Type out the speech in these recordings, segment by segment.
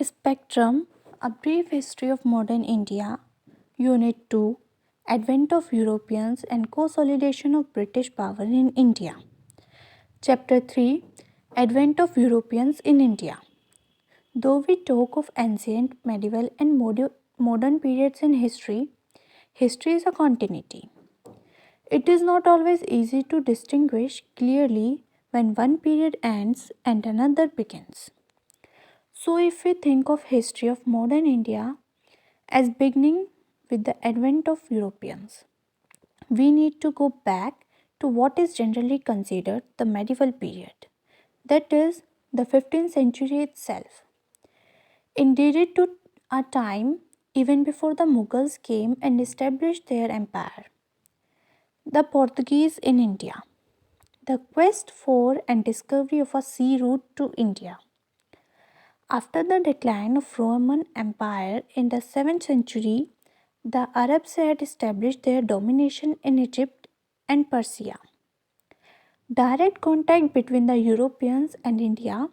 Spectrum: A Brief History of Modern India, Unit 2, Advent of Europeans and Consolidation of British Power in India. Chapter 3, Advent of Europeans in India. Though we talk of ancient, medieval, and modern periods in history, history is a continuity. It is not always easy to distinguish clearly when one period ends and another begins. So if we think of history of modern India as beginning with the advent of Europeans, we need to go back to what is generally considered the medieval period, that is, the 15th century itself. Indeed, it took a time even before the Mughals came and established their empire. The Portuguese in India. The quest for and discovery of a sea route to India. After the decline of Roman Empire in the 7th century, the Arabs had established their domination in Egypt and Persia. Direct contact between the Europeans and India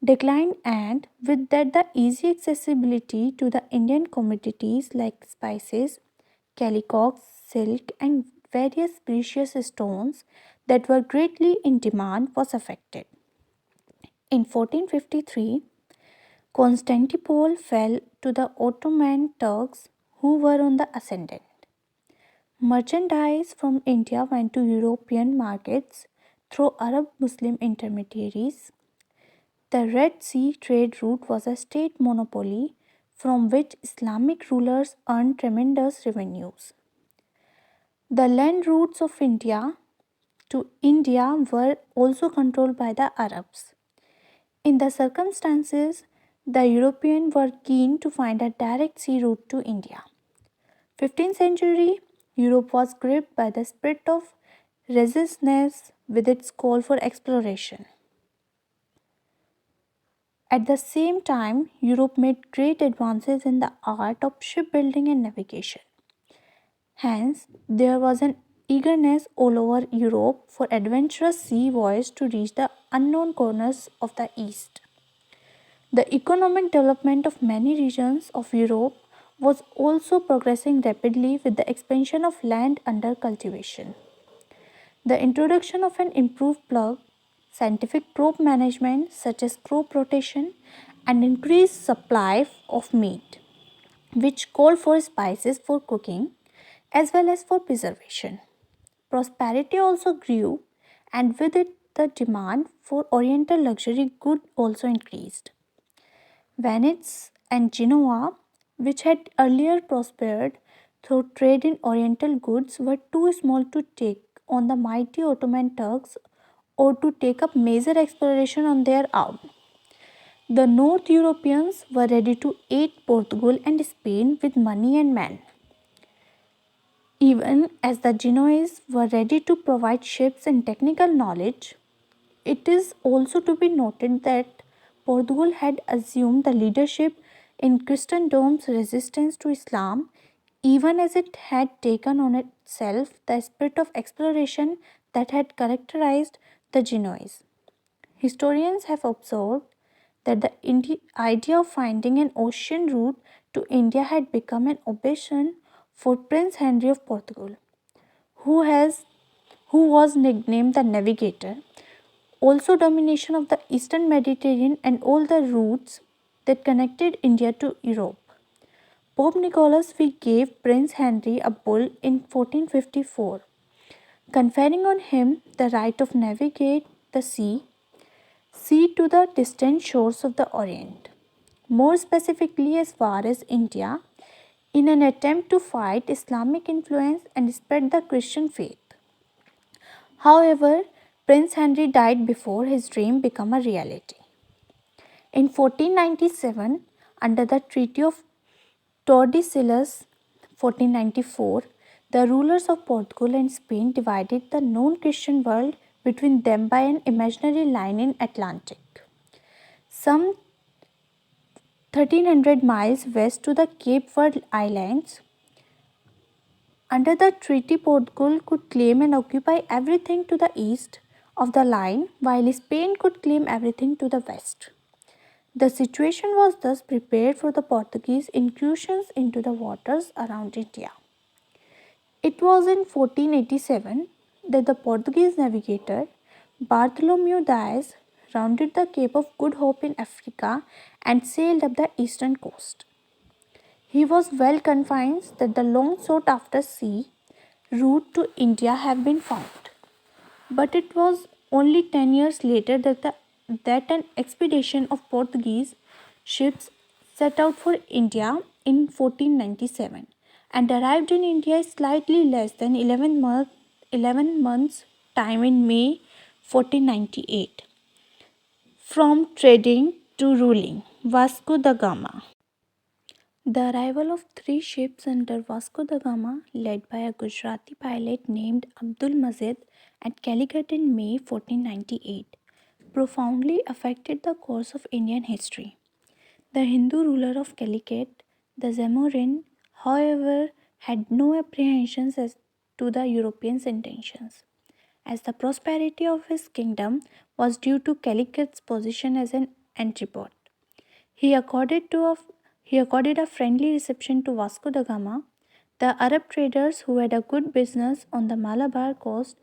declined, and with that, the easy accessibility to the Indian commodities like spices, calicoes, silk, and various precious stones that were greatly in demand was affected. In 1453, Constantinople fell to the Ottoman Turks who were on the ascendant. Merchandise from India went to European markets through Arab Muslim intermediaries. The Red Sea trade route was a state monopoly from which Islamic rulers earned tremendous revenues. The land routes of India to India were also controlled by the Arabs. In the circumstances, the Europeans were keen to find a direct sea route to India. 15th century, Europe was gripped by the spirit of resistance with its call for exploration. At the same time, Europe made great advances in the art of shipbuilding and navigation. Hence, there was an eagerness all over Europe for adventurous sea voyages to reach the unknown corners of the East. The economic development of many regions of Europe was also progressing rapidly with the expansion of land under cultivation. The introduction of an improved plug, scientific crop management such as crop rotation, and increased supply of meat, which called for spices for cooking as well as for preservation. Prosperity also grew, and with it, the demand for Oriental luxury goods also increased. Venice and Genoa, which had earlier prospered through trade in Oriental goods, were too small to take on the mighty Ottoman Turks or to take up major exploration on their own. The North Europeans were ready to aid Portugal and Spain with money and men, even as the Genoese were ready to provide ships and technical knowledge. It is also to be noted that Portugal had assumed the leadership in Christendom's resistance to Islam, even as it had taken on itself the spirit of exploration that had characterized the Genoese. Historians have observed that the idea of finding an ocean route to India had become an obsession for Prince Henry of Portugal, who has who was nicknamed the Navigator. Also, domination of the Eastern Mediterranean and all the routes that connected India to Europe. Pope Nicholas V gave Prince Henry a bull in 1454, conferring on him the right of navigate the sea to the distant shores of the Orient, more specifically as far as India, in an attempt to fight Islamic influence and spread the Christian faith. However, Prince Henry died before his dream became a reality. In 1497, under the Treaty of Tordesillas 1494, the rulers of Portugal and Spain divided the non-Christian world between them by an imaginary line in Atlantic. Some 1300 miles west to the Cape Verde Islands. Under the treaty, Portugal could claim and occupy everything to the east of the line, while Spain could claim everything to the west. The situation was thus prepared for the Portuguese incursions into the waters around India. It was in 1487 that the Portuguese navigator Bartholomew Dias rounded the Cape of Good Hope in Africa and sailed up the eastern coast. He was well convinced that the long sought after sea route to India had been found. But it was only 10 years later that an expedition of Portuguese ships set out for India in 1497 and arrived in India slightly less than 11 months' time in May 1498. From trading to ruling, Vasco da Gama. The arrival of three ships under Vasco da Gama, led by a Gujarati pilot named Abdul Mazid at Calicut in May 1498, profoundly affected the course of Indian history. The Hindu ruler of Calicut, the Zamorin, however, had no apprehensions as to the Europeans' intentions, as the prosperity of his kingdom was due to Calicut's position as an entrepot. He accorded, to a, he accorded a friendly reception to Vasco da Gama. The Arab traders who had a good business on the Malabar coast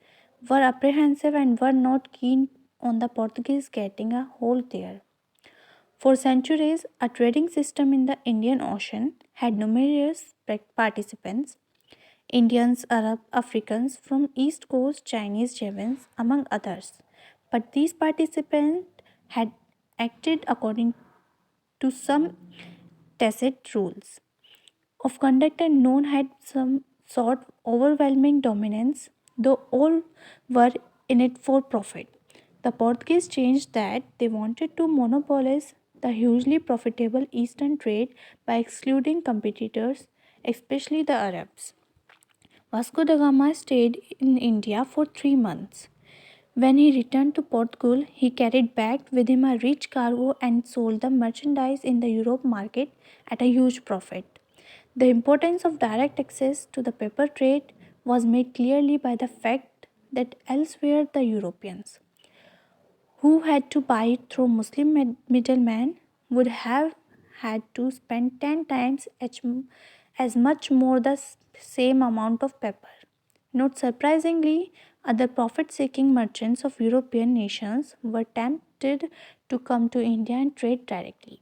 were apprehensive and were not keen on the Portuguese getting a hold there. For centuries, a trading system in the Indian Ocean had numerous participants: Indians, Arab, Africans from East Coast, Chinese, Javans, among others. But these participants had acted according to some tacit rules of conduct and none had some sort overwhelming dominance, though all were in it for profit. The Portuguese changed that they wanted to monopolize the hugely profitable eastern trade by excluding competitors, especially the Arabs. Vasco da Gama stayed in India for 3 months. When he returned to Portugal, he carried back with him a rich cargo and sold the merchandise in the Europe market at a huge profit. The importance of direct access to the paper trade was made clearly by the fact that elsewhere the Europeans, who had to buy it through Muslim middlemen, would have had to spend 10 times as much more the same amount of paper. Not surprisingly, other profit seeking merchants of European nations were tempted to come to India and trade directly.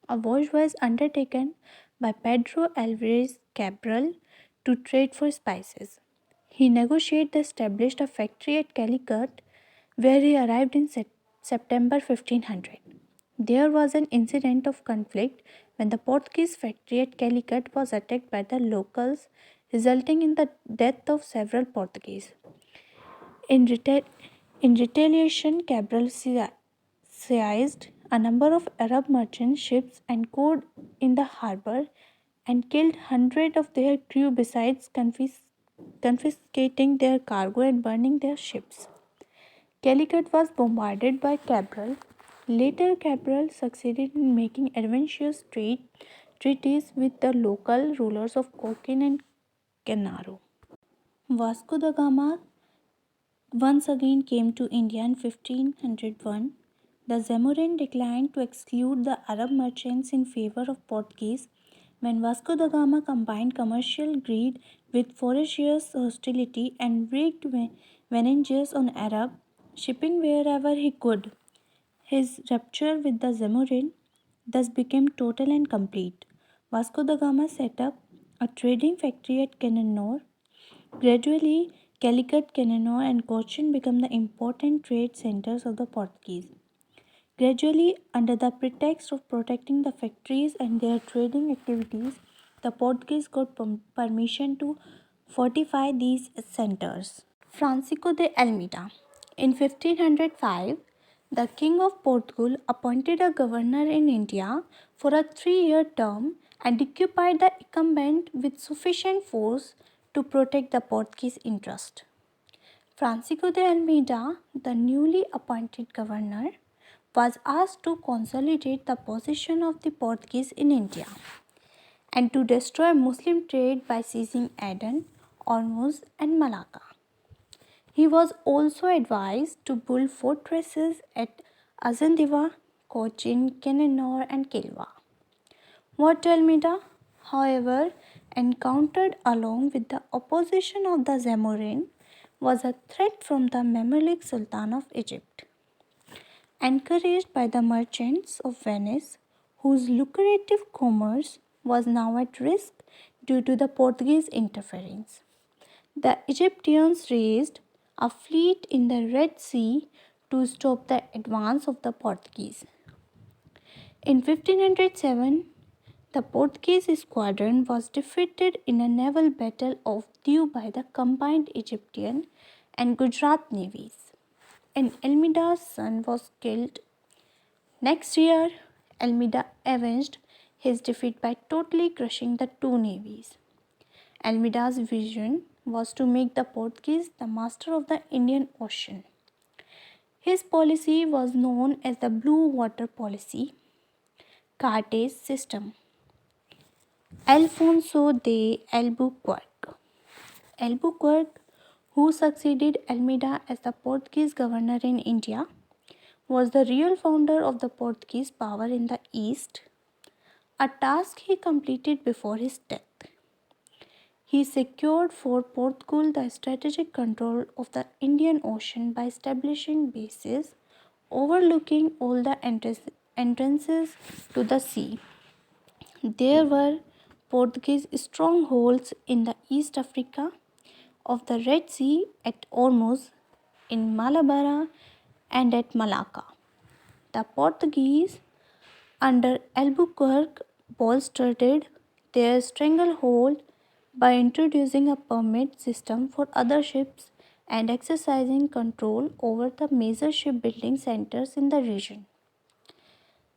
A voyage was undertaken by Pedro Alvarez Cabral to trade for spices. He negotiated established a factory at Calicut where he arrived in September 1500. There was an incident of conflict when the Portuguese factory at Calicut was attacked by the locals, resulting in the death of several Portuguese. In, reta- in retaliation, Cabral seized a number of Arab merchant ships anchored in the harbor and killed hundreds of their crew besides confiscating their cargo and burning their ships. Calicut was bombarded by Cabral. Later, Cabral succeeded in making advantageous treaties with the local rulers of Cochin and Canaro. Vasco da Gama once again came to India in 1501. The Zamorin declined to exclude the Arab merchants in favor of Portuguese. When Vasco da Gama combined commercial greed with ferocious hostility and wreaked vengeance on Arab shipping wherever he could, his rupture with the Zamorin thus became total and complete. Vasco da Gama set up a trading factory at Cananore. Gradually, Calicut, Cananore, and Cochin became the important trade centers of the Portuguese. Gradually, under the pretext of protecting the factories and their trading activities, the Portuguese got permission to fortify these centers. Francisco de Almeida. In 1505, the King of Portugal appointed a governor in India for a 3-year term and occupied the incumbent with sufficient force to protect the Portuguese interest. Francisco de Almeida, the newly appointed governor, was asked to consolidate the position of the Portuguese in India and to destroy Muslim trade by seizing Aden, Ormuz, and Malacca. He was also advised to build fortresses at Azandiva, Cochin, Cananore, and Kilwa. Wat Almeida, however, encountered along with the opposition of the Zamorin was a threat from the Mamluk Sultan of Egypt. Encouraged by the merchants of Venice, whose lucrative commerce was now at risk due to the Portuguese interference, the Egyptians raised a fleet in the Red Sea to stop the advance of the Portuguese. In 1507, the Portuguese squadron was defeated in a naval battle off Diu by the combined Egyptian and Gujarat navies, and Almeida's son was killed. Next year, Almeida avenged his defeat by totally crushing the two navies. Almeida's vision was to make the Portuguese the master of the Indian Ocean. His policy was known as the Blue Water Policy, Cartes system. Alfonso de Albuquerque. Albuquerque, who succeeded Almeida as the Portuguese governor in India, was the real founder of the Portuguese power in the East, a task he completed before his death. He secured for Portugal the strategic control of the Indian Ocean by establishing bases overlooking all the entrances to the sea. There were Portuguese strongholds in the East Africa of the Red Sea at Ormuz, in Malabar, and at Malacca. The Portuguese under Albuquerque bolstered their stranglehold by introducing a permit system for other ships and exercising control over the major shipbuilding centers in the region.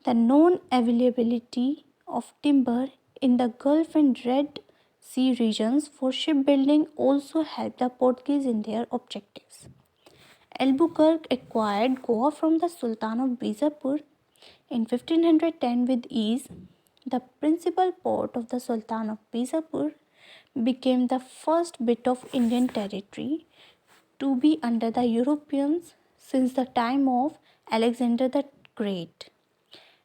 The non availability of timber in the Gulf and Red Sea regions for shipbuilding also helped the Portuguese in their objectives. Albuquerque acquired Goa from the Sultan of Bijapur in 1510 with ease. The principal port of the Sultan of Bijapur became the first bit of Indian territory to be under the Europeans since the time of Alexander the Great.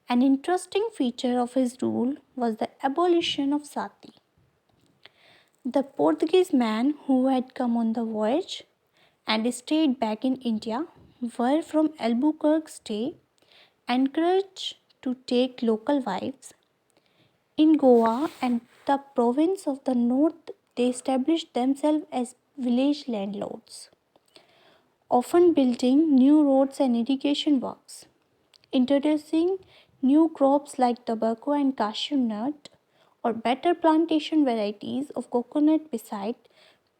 An interesting feature of his rule was the abolition of sati. The Portuguese men who had come on the voyage and stayed back in India were from Albuquerque's day encouraged to take local wives. In Goa and the province of the north, they established themselves as village landlords, often building new roads and irrigation works, introducing new crops like tobacco and cashew nut or better plantation varieties of coconut beside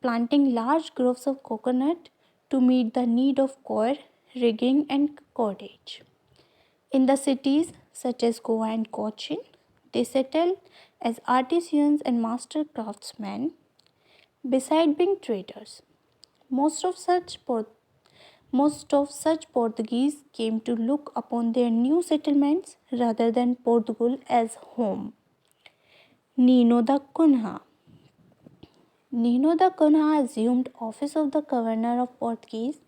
planting large groves of coconut to meet the need of coir, rigging and cordage. In the cities such as Goa and Cochin, they settled as artisans and master craftsmen beside being traders. Most of such Portuguese came to look upon their new settlements rather than Portugal as home. Nino da Cunha. Nino da Cunha assumed office of the governor of Portuguese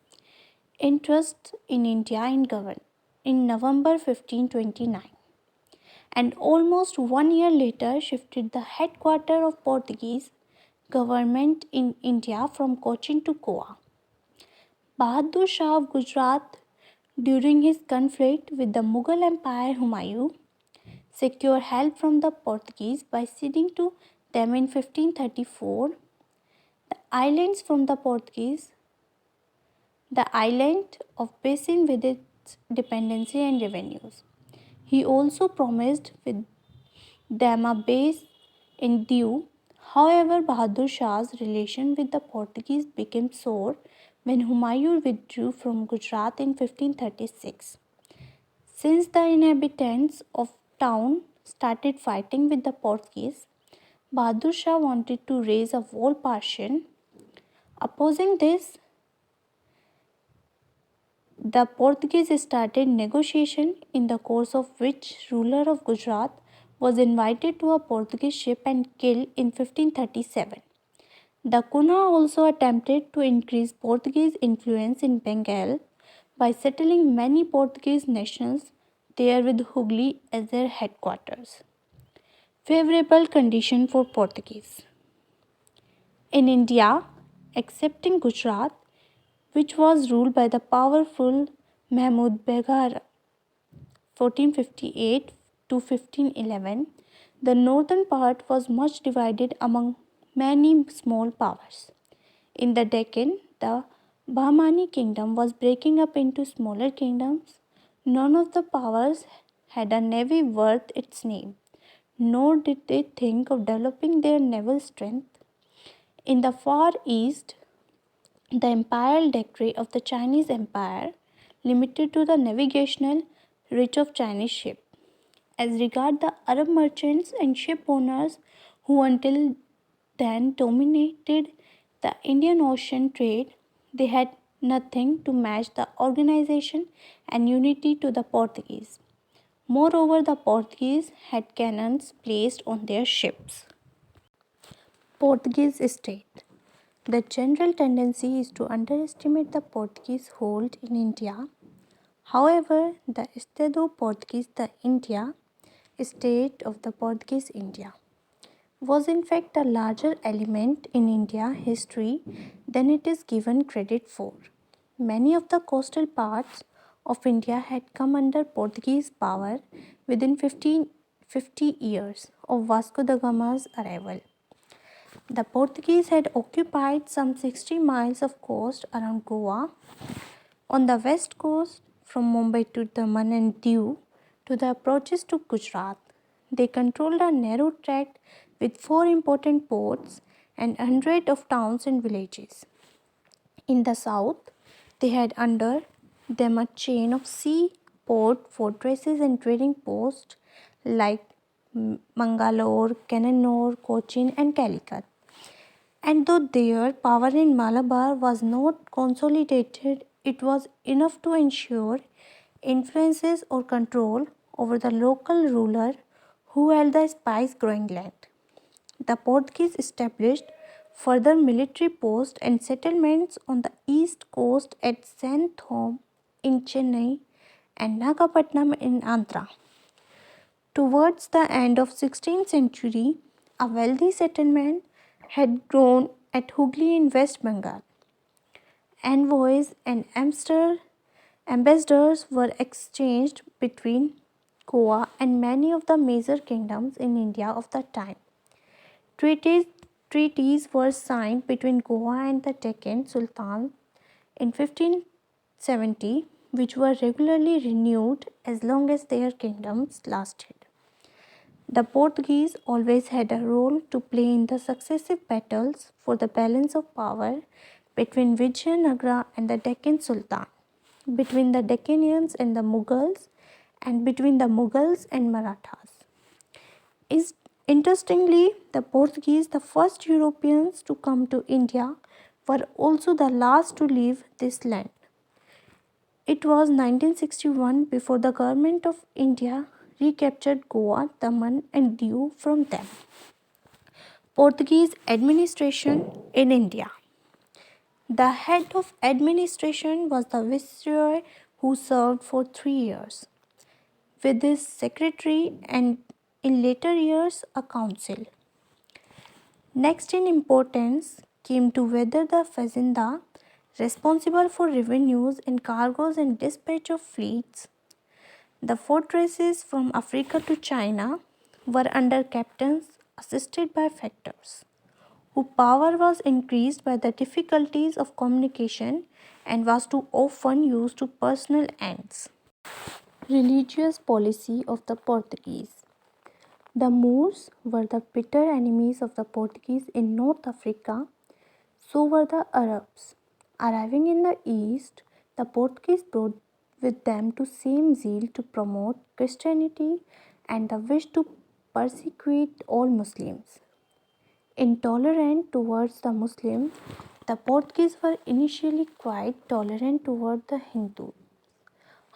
interests in India in November 1529, and almost 1 year later shifted the headquarters of Portuguese government in India from Cochin to Goa. Bahadur Shah of Gujarat, during his conflict with the Mughal Empire Humayun, secured help from the Portuguese by ceding to them in 1534 the islands from the Portuguese, the island of Basin with its dependency and revenues. He also promised with them a base in Diu. However, Bahadur Shah's relation with the Portuguese became sour when Humayun withdrew from Gujarat in 1536. Since the inhabitants of town started fighting with the Portuguese, Bahadur Shah wanted to raise a wall partition. Opposing this, the Portuguese started negotiation in the course of which ruler of Gujarat was invited to a Portuguese ship and killed in 1537. Da Cunha also attempted to increase Portuguese influence in Bengal by settling many Portuguese nationals there with Hooghly as their headquarters. Favorable condition for Portuguese. In India, except in Gujarat, which was ruled by the powerful Mahmud Begh 1458 to 1511, the northern part was much divided among many small powers. In the Deccan, the Bahmani kingdom was breaking up into smaller kingdoms. None of the powers had a navy worth its name, nor did they think of developing their naval strength. In the Far East, the imperial decree of the Chinese Empire limited to the navigational reach of Chinese ships. As regard the Arab merchants and ship owners who until then dominated the Indian Ocean trade, they had nothing to match the organization and unity to the Portuguese. Moreover, the Portuguese had cannons placed on their ships. Portuguese state. The general tendency is to underestimate the Portuguese hold in India. However, the Estado Portuguese, the India state of the Portuguese India, was in fact a larger element in India history than it is given credit for. Many of the coastal parts of India had come under Portuguese power within 50 years of Vasco da Gama's arrival. The Portuguese had occupied some 60 miles of coast around Goa. On the west coast, from Mumbai to Daman and Diu to the approaches to Gujarat, they controlled a narrow tract with 4 important ports and hundreds of towns and villages. In the south, they had under them a chain of seaport fortresses and trading posts like Mangalore, Cannanore, Cochin, and Calicut. And though their power in Malabar was not consolidated, it was enough to ensure influences or control over the local ruler who held the spice growing land. The Portuguese established further military posts and settlements on the east coast at Saint Thome in Chennai and Nagapattinam in Andhra. Towards the end of 16th century, a wealthy settlement had grown at Hooghly in West Bengal. Envoys and ambassadors were exchanged between Goa and many of the major kingdoms in India of the time. Treaties, treaties were signed between Goa and the Deccan Sultan in 1570, which were regularly renewed as long as their kingdoms lasted. The Portuguese always had a role to play in the successive battles for the balance of power between Vijayanagara and the Deccan Sultan, between the Deccanians and the Mughals, and between the Mughals and Marathas. Interestingly, the Portuguese, the first Europeans to come to India, were also the last to leave this land. It was 1961 before the government of India recaptured Goa, Daman, and Diu from them. Portuguese administration in India. The head of administration was the viceroy who served for 3 years, with his secretary and in later years a council. Next in importance came to whether the fazenda, responsible for revenues and cargoes and dispatch of fleets. The fortresses from Africa to China were under captains assisted by factors, whose power was increased by the difficulties of communication and was too often used to personal ends. Religious policy of the Portuguese. The Moors were the bitter enemies of the Portuguese in North Africa, so were the Arabs. Arriving in the East, the Portuguese brought with them the same zeal to promote Christianity and the wish to persecute all Muslims. Intolerant towards the Muslims, the Portuguese were initially quite tolerant toward the Hindus.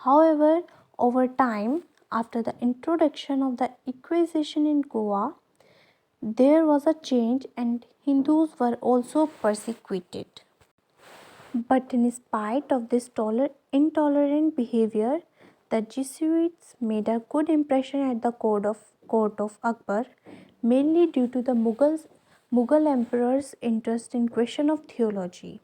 However, over time, after the introduction of the Inquisition in Goa, there was a change and Hindus were also persecuted. But in spite of this intolerant behavior, The Jesuits made a good impression at the court of Akbar, mainly due to the Mughal emperor's interest in question of theology.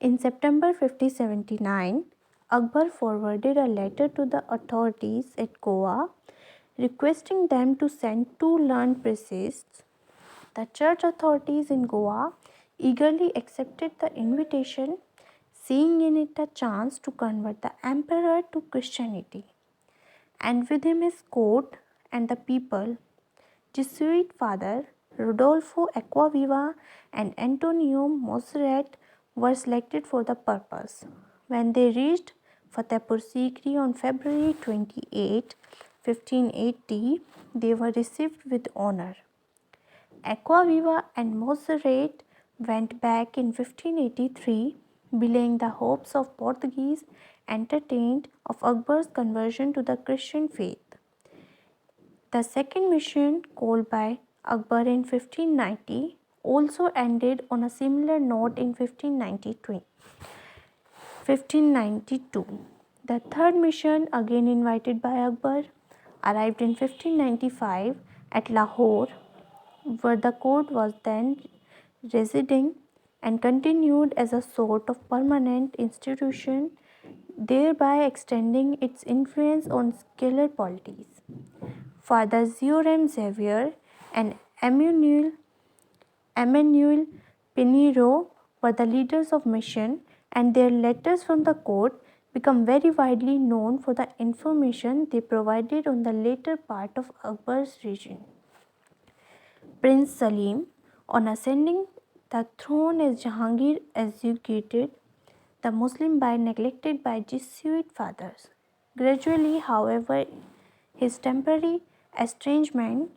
In September 1579, Akbar forwarded a letter to the authorities at Goa requesting them to send two learned priests. The church authorities in Goa eagerly accepted the invitation, seeing in it a chance to convert the emperor to Christianity, and with him his court and the people. Jesuit father Rodolfo Acquaviva and Antonio Moserret were selected for the purpose. When they reached Fatehpur Sikri on February 28, 1580, they were received with honor. Acquaviva and Moserret went back in 1583, belaying the hopes of Portuguese entertained of Akbar's conversion to the Christian faith. The second mission, called by Akbar in 1590, also ended on a similar note in 1592. The third mission, again invited by Akbar, arrived in 1595 at Lahore, where the court was then residing, and continued as a sort of permanent institution, thereby extending its influence on secular polities. Father Zeorem Xavier and Emmanuel Pinheiro were the leaders of mission, and their letters from the court become very widely known for the information they provided on the later part of Akbar's regime. Prince Salim, on ascending the throne as Jahangir, executed the Muslim by neglected by Jesuit fathers. Gradually, however, his temporary estrangement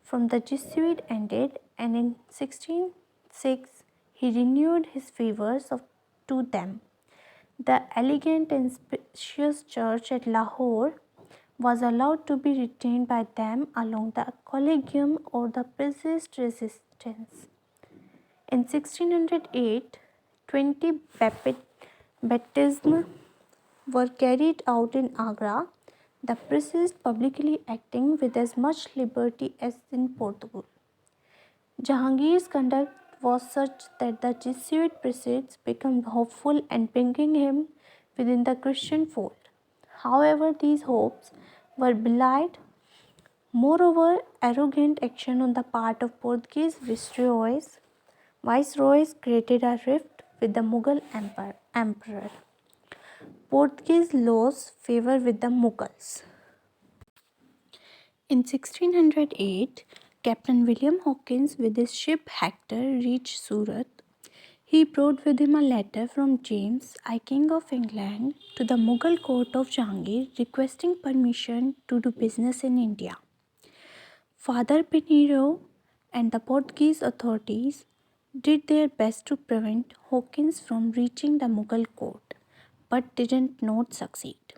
from the Jesuit ended, and in 1606 he renewed his favors to them. The elegant and spacious church at Lahore was allowed to be retained by them along the collegium or the priest's residence. In 1608, 20 baptisms were carried out in Agra, the priests publicly acting with as much liberty as in Portugal. Jahangir's conduct was such that the Jesuit priests became hopeful and bringing him within the Christian fold. However, these hopes were belied. Moreover, arrogant action on the part of Portuguese viceroys created a rift with the Mughal emperor. Portuguese lost favor with the Mughals. In 1608, Captain William Hawkins with his ship Hector reached Surat. He brought with him a letter from James I, King of England, to the Mughal court of Jahangir requesting permission to do business in India. Father Pinheiro and the Portuguese authorities did their best to prevent Hawkins from reaching the Mughal court, but did not succeed.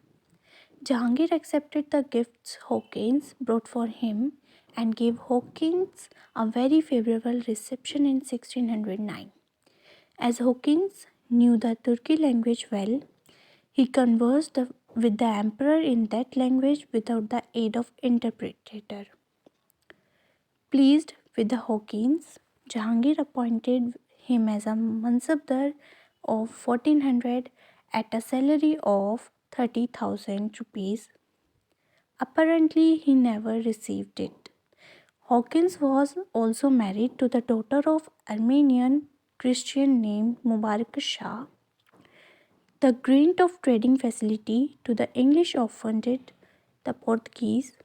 Jahangir accepted the gifts Hawkins brought for him and gave Hawkins a very favorable reception in 1609. As Hawkins knew the Turki language well, he conversed with the emperor in that language without the aid of interpreter. Pleased with the Hawkins, Jahangir appointed him as a mansabdar of 1400 at a salary of 30,000 rupees. Apparently, he never received it. Hawkins was also married to the daughter of Armenian Christian named Mubarak Shah. The grant of trading facility to the English offended the Portuguese.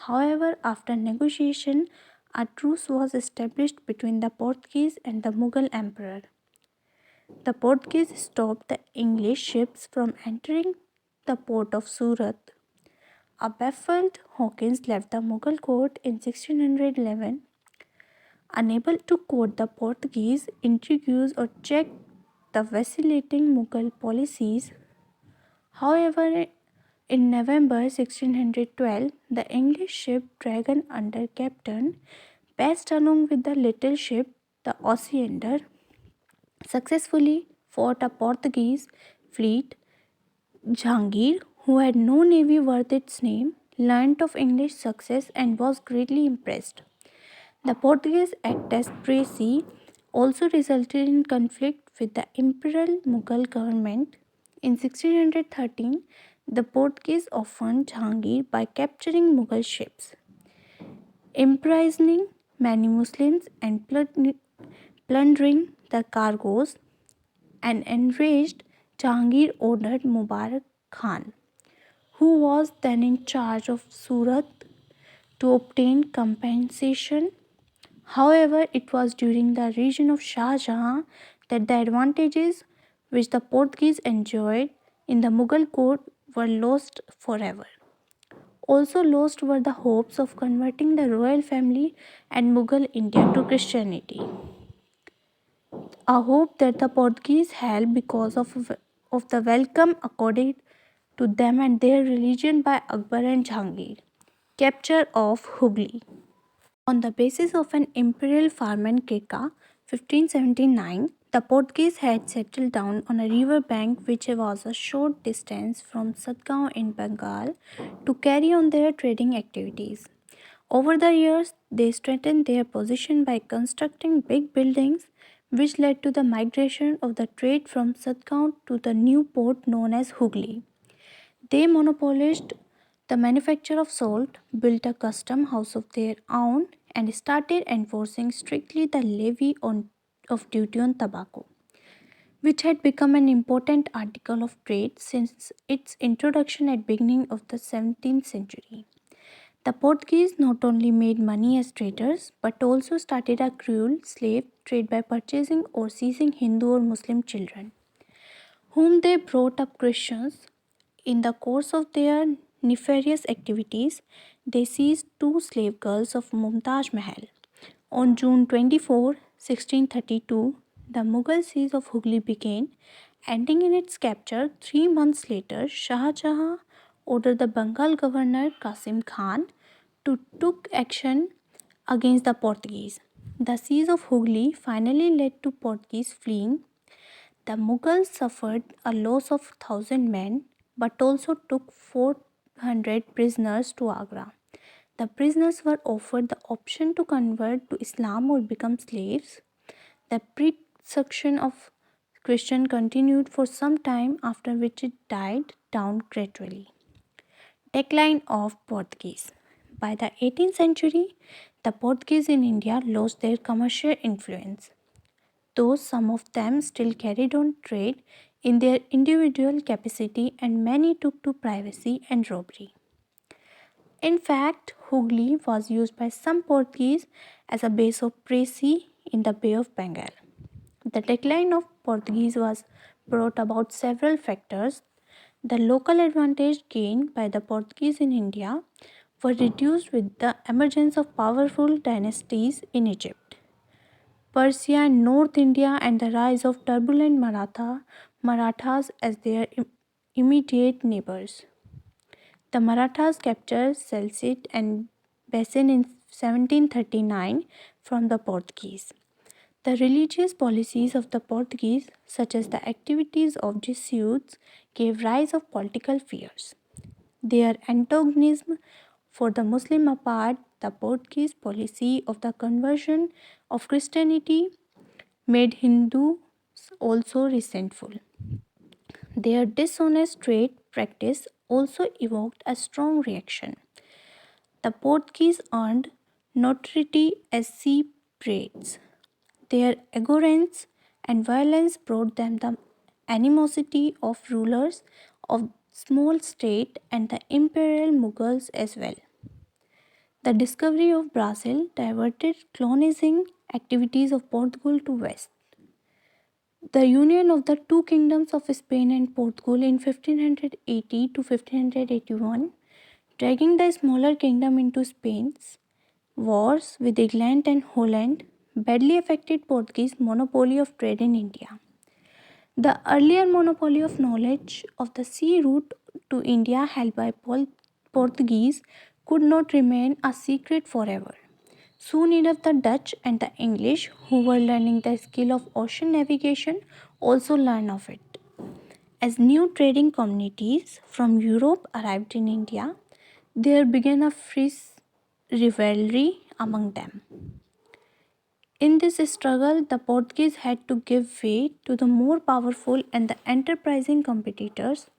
However, after negotiation, a truce was established between the Portuguese and the Mughal emperor. The Portuguese stopped the English ships from entering the port of Surat. A baffled Hawkins left the Mughal court in 1611. Unable to court the Portuguese intrigues or check the vacillating Mughal policies. However, in November 1612, the English ship Dragon under Captain Best along with the little ship the Osiander successfully fought a Portuguese fleet. Jahangir, who had no navy worth its name, learnt of English success and was greatly impressed. The Portuguese act as Presi also resulted in conflict with the imperial Mughal government. In 1613, the Portuguese offended Jahangir by capturing Mughal ships, imprisoning many Muslims, and plundering the cargoes. An enraged Jahangir ordered Mubarak Khan, who was then in charge of Surat, to obtain compensation. However, it was during the reign of Shah Jahan that the advantages which the Portuguese enjoyed in the Mughal court were lost forever. Also lost were the hopes of converting the royal family and Mughal India to Christianity, a hope that the Portuguese held because of the welcome accorded to them and their religion by Akbar and Jahangir. Capture of Hooghly. On the basis of an imperial Farman Keka, 1579, the Portuguese had settled down on a river bank which was a short distance from Satgaon in Bengal to carry on their trading activities. Over the years, they strengthened their position by constructing big buildings, which led to the migration of the trade from Satgaon to the new port known as Hooghly. They monopolized the manufacture of salt, built a custom house of their own, and started enforcing strictly the of duty on tobacco, which had become an important article of trade since its introduction at beginning of the 17th century. The Portuguese not only made money as traders but also started a cruel slave trade by purchasing or seizing Hindu or Muslim children, whom they brought up Christians. In the course of their nefarious activities, they seized two slave girls of Mumtaz Mahal. On June 24, 1632, the Mughal siege of Hooghly began, ending in its capture. 3 months later, Shah Jahan ordered the Bengal governor Qasim Khan to take action against the Portuguese. The siege of Hooghly finally led to Portuguese fleeing. The Mughals suffered a loss of 1,000 men but also took 400 prisoners to Agra. The prisoners were offered the option to convert to Islam or become slaves. The persecution of Christians continued for some time, after which it died down gradually. Decline of Portuguese. By the 18th century, the Portuguese in India lost their commercial influence, though some of them still carried on trade in their individual capacity and many took to piracy and robbery. In fact, Hooghly was used by some Portuguese as a base of prey in the Bay of Bengal. The decline of Portuguese was brought about several factors. The local advantage gained by the Portuguese in India were reduced with the emergence of powerful dynasties in Egypt, Persia, and North India, and the rise of turbulent Marathas as their immediate neighbors. The Marathas captured Seleucid and Basin in 1739 from the Portuguese. The religious policies of the Portuguese, such as the activities of Jesuits, gave rise of political fears. Their antagonism for the Muslim apart, the Portuguese policy of the conversion of Christianity made Hindus also resentful. Their dishonest trade practice also evoked a strong reaction. The Portuguese earned notoriety as sea pirates. Their arrogance and violence brought them the animosity of rulers of small state and the imperial Mughals as well. The discovery of Brazil diverted colonizing activities of Portugal to west. The union of the two kingdoms of Spain and Portugal in 1580 to 1581, dragging the smaller kingdom into Spain's wars with England and Holland, badly affected Portuguese monopoly of trade in India. The earlier monopoly of knowledge of the sea route to India held by Portuguese could not remain a secret forever. Soon enough, the Dutch and the English, who were learning the skill of ocean navigation, also learned of it. As new trading communities from Europe arrived in India, there began a fierce rivalry among them. In this struggle, the Portuguese had to give way to the more powerful and the enterprising competitors.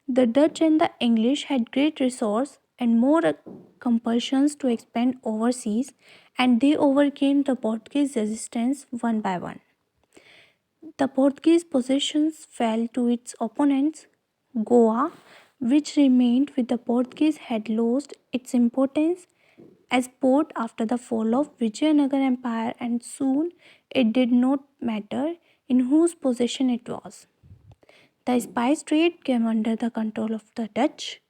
The Dutch and the English had great resource and more compulsions to expand overseas, and they overcame the Portuguese resistance one by one. The Portuguese possessions fell to its opponents. Goa, which remained with the Portuguese, had lost its importance as port after the fall of Vijayanagar Empire, and soon it did not matter in whose possession it was. The spice trade came under the control of the Dutch,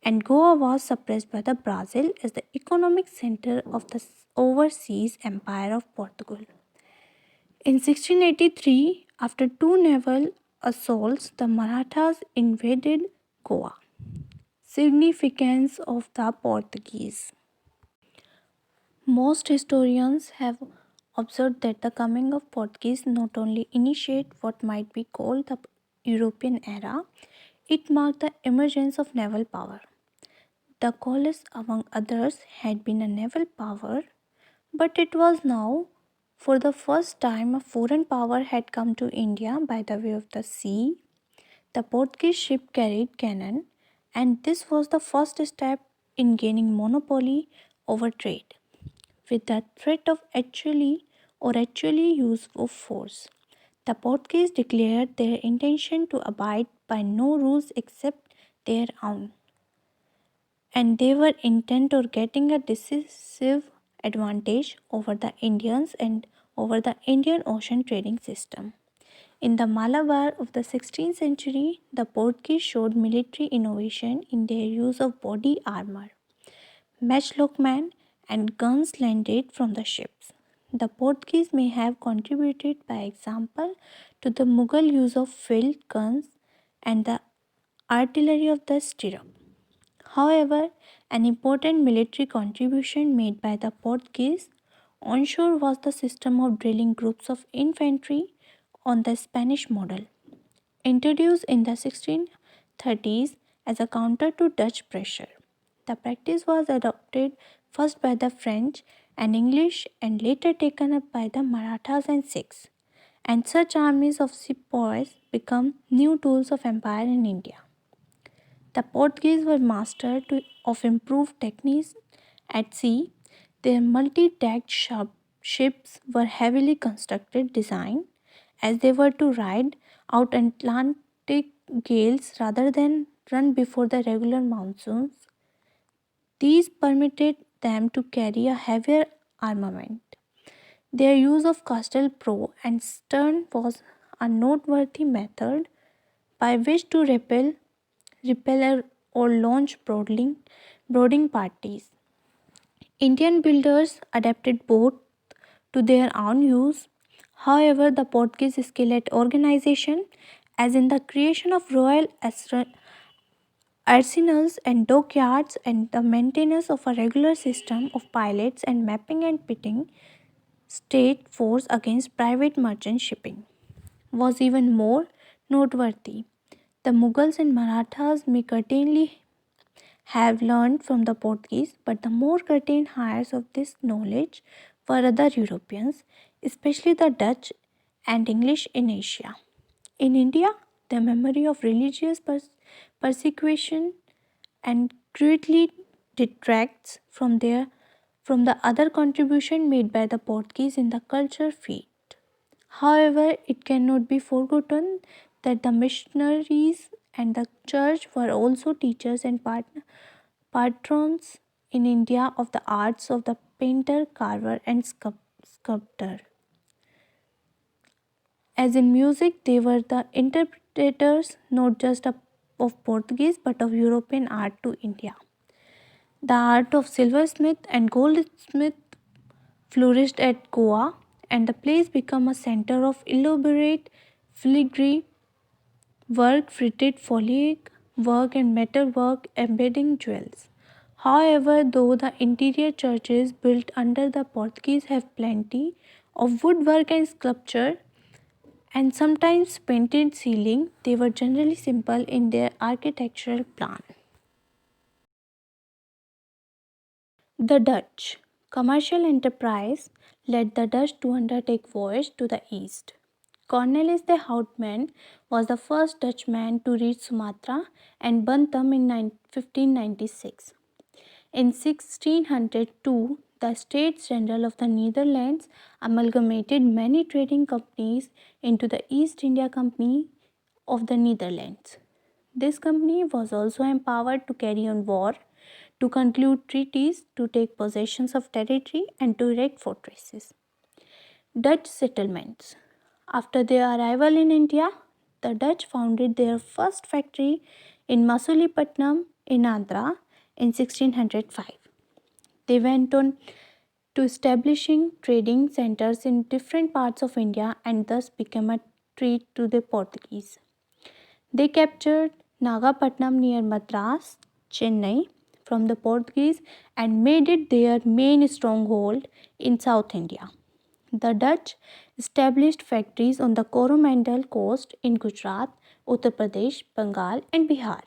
and Goa was suppressed by the Brazil as the economic center of the overseas empire of Portugal. In 1683, after two naval assaults, the Marathas invaded Goa. Significance of the Portuguese. Most historians have observed that the coming of Portuguese not only initiated what might be called the European era, it marked the emergence of naval power. The Gauls, among others, had been a naval power, but it was now, for the first time, a foreign power had come to India by the way of the sea. The Portuguese ship carried cannon, and this was the first step in gaining monopoly over trade, with the threat of actually use of force. The Portuguese declared their intention to abide by no rules except their own, and they were intent on getting a decisive advantage over the Indians and over the Indian Ocean trading system. In the Malabar of the 16th century, the Portuguese showed military innovation in their use of body armor, matchlockmen, and guns landed from the ships. The Portuguese may have contributed, by example, to the Mughal use of field guns and the artillery of the stirrup. However, an important military contribution made by the Portuguese onshore was the system of drilling groups of infantry on the Spanish model, introduced in the 1630s as a counter to Dutch pressure. The practice was adopted first by the French and English and later taken up by the Marathas and Sikhs, and such armies of sepoys become new tools of empire in India. The Portuguese were masters of improved techniques at sea. Their multi-decked ships were heavily constructed, designed as they were to ride out Atlantic gales rather than run before the regular monsoons. These permitted them to carry a heavier armament. Their use of castle prow and stern was a noteworthy method by which to repel or launch boarding parties. Indian builders adapted both to their own use. However, the Portuguese skill at organization, as in the creation of royal arsenals and dockyards and the maintenance of a regular system of pilots and mapping and pitting state force against private merchant shipping, was even more noteworthy. The Mughals and Marathas may certainly have learned from the Portuguese, but the more curtained heirs of this knowledge were other Europeans, especially the Dutch and English in Asia. In India, the memory of religious persecution and greatly detracts from the other contribution made by the Portuguese in the culture field. However, it cannot be forgotten that the missionaries and the church were also teachers and patrons in India of the arts of the painter, carver, and sculptor. As in music, they were the interpreters not just of Portuguese but of European art to India. The art of silversmith and goldsmith flourished at Goa, and the place became a center of elaborate filigree work, fritted foliage work, and metal work embedding jewels. However, though the interior churches built under the Portuguese have plenty of woodwork and sculpture, and sometimes painted ceiling. They were generally simple in their architectural plan. The Dutch commercial enterprise led the Dutch to undertake voyage to the east. Cornelis de Houtman was the first Dutchman to reach Sumatra and Bantam in 1596. In 1602, the States General of the Netherlands amalgamated many trading companies into the East India Company of the Netherlands. This company was also empowered to carry on war, to conclude treaties, to take possessions of territory, and to erect fortresses. Dutch settlements. After their arrival in India, the Dutch founded their first factory in Masulipatam in Andhra in 1605. They went on to establishing trading centers in different parts of India and thus became a threat to the Portuguese. They captured Nagapatnam near Madras, Chennai, from the Portuguese and made it their main stronghold in South India. The Dutch established factories on the Coromandel coast in Gujarat, Uttar Pradesh, Bengal, and Bihar.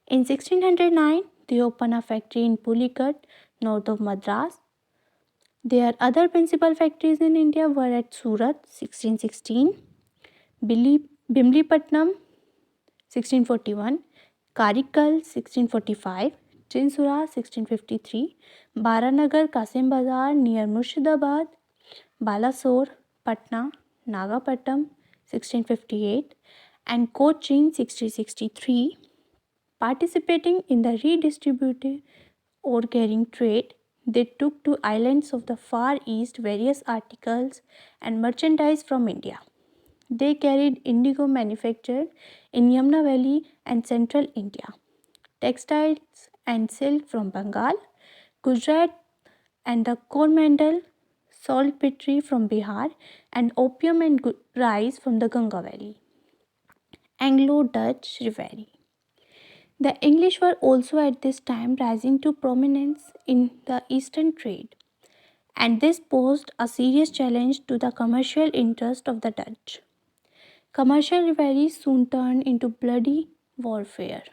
In 1609, they opened a factory in Pulikat, north of Madras. Their other principal factories in India were at Surat, 1616, Bimlipatnam, 1641, Karikal, 1645, Chinsura, 1653, Baranagar, Kasim Bazar near Murshidabad, Balasore, Patna, Nagapattam, 1658, and Cochin, 1663. Participating in the redistributive or carrying trade, they took to islands of the Far East various articles and merchandise from India. They carried indigo manufactured in Yamuna Valley and central India, textiles and silk from Bengal, Gujarat, and the Coromandel saltpetre from Bihar, and opium and rice from the Ganga Valley. Anglo-Dutch rivalry. The English were also at this time rising to prominence in the eastern trade, and this posed a serious challenge to the commercial interest of the Dutch. Commercial rivalry soon turned into bloody warfare.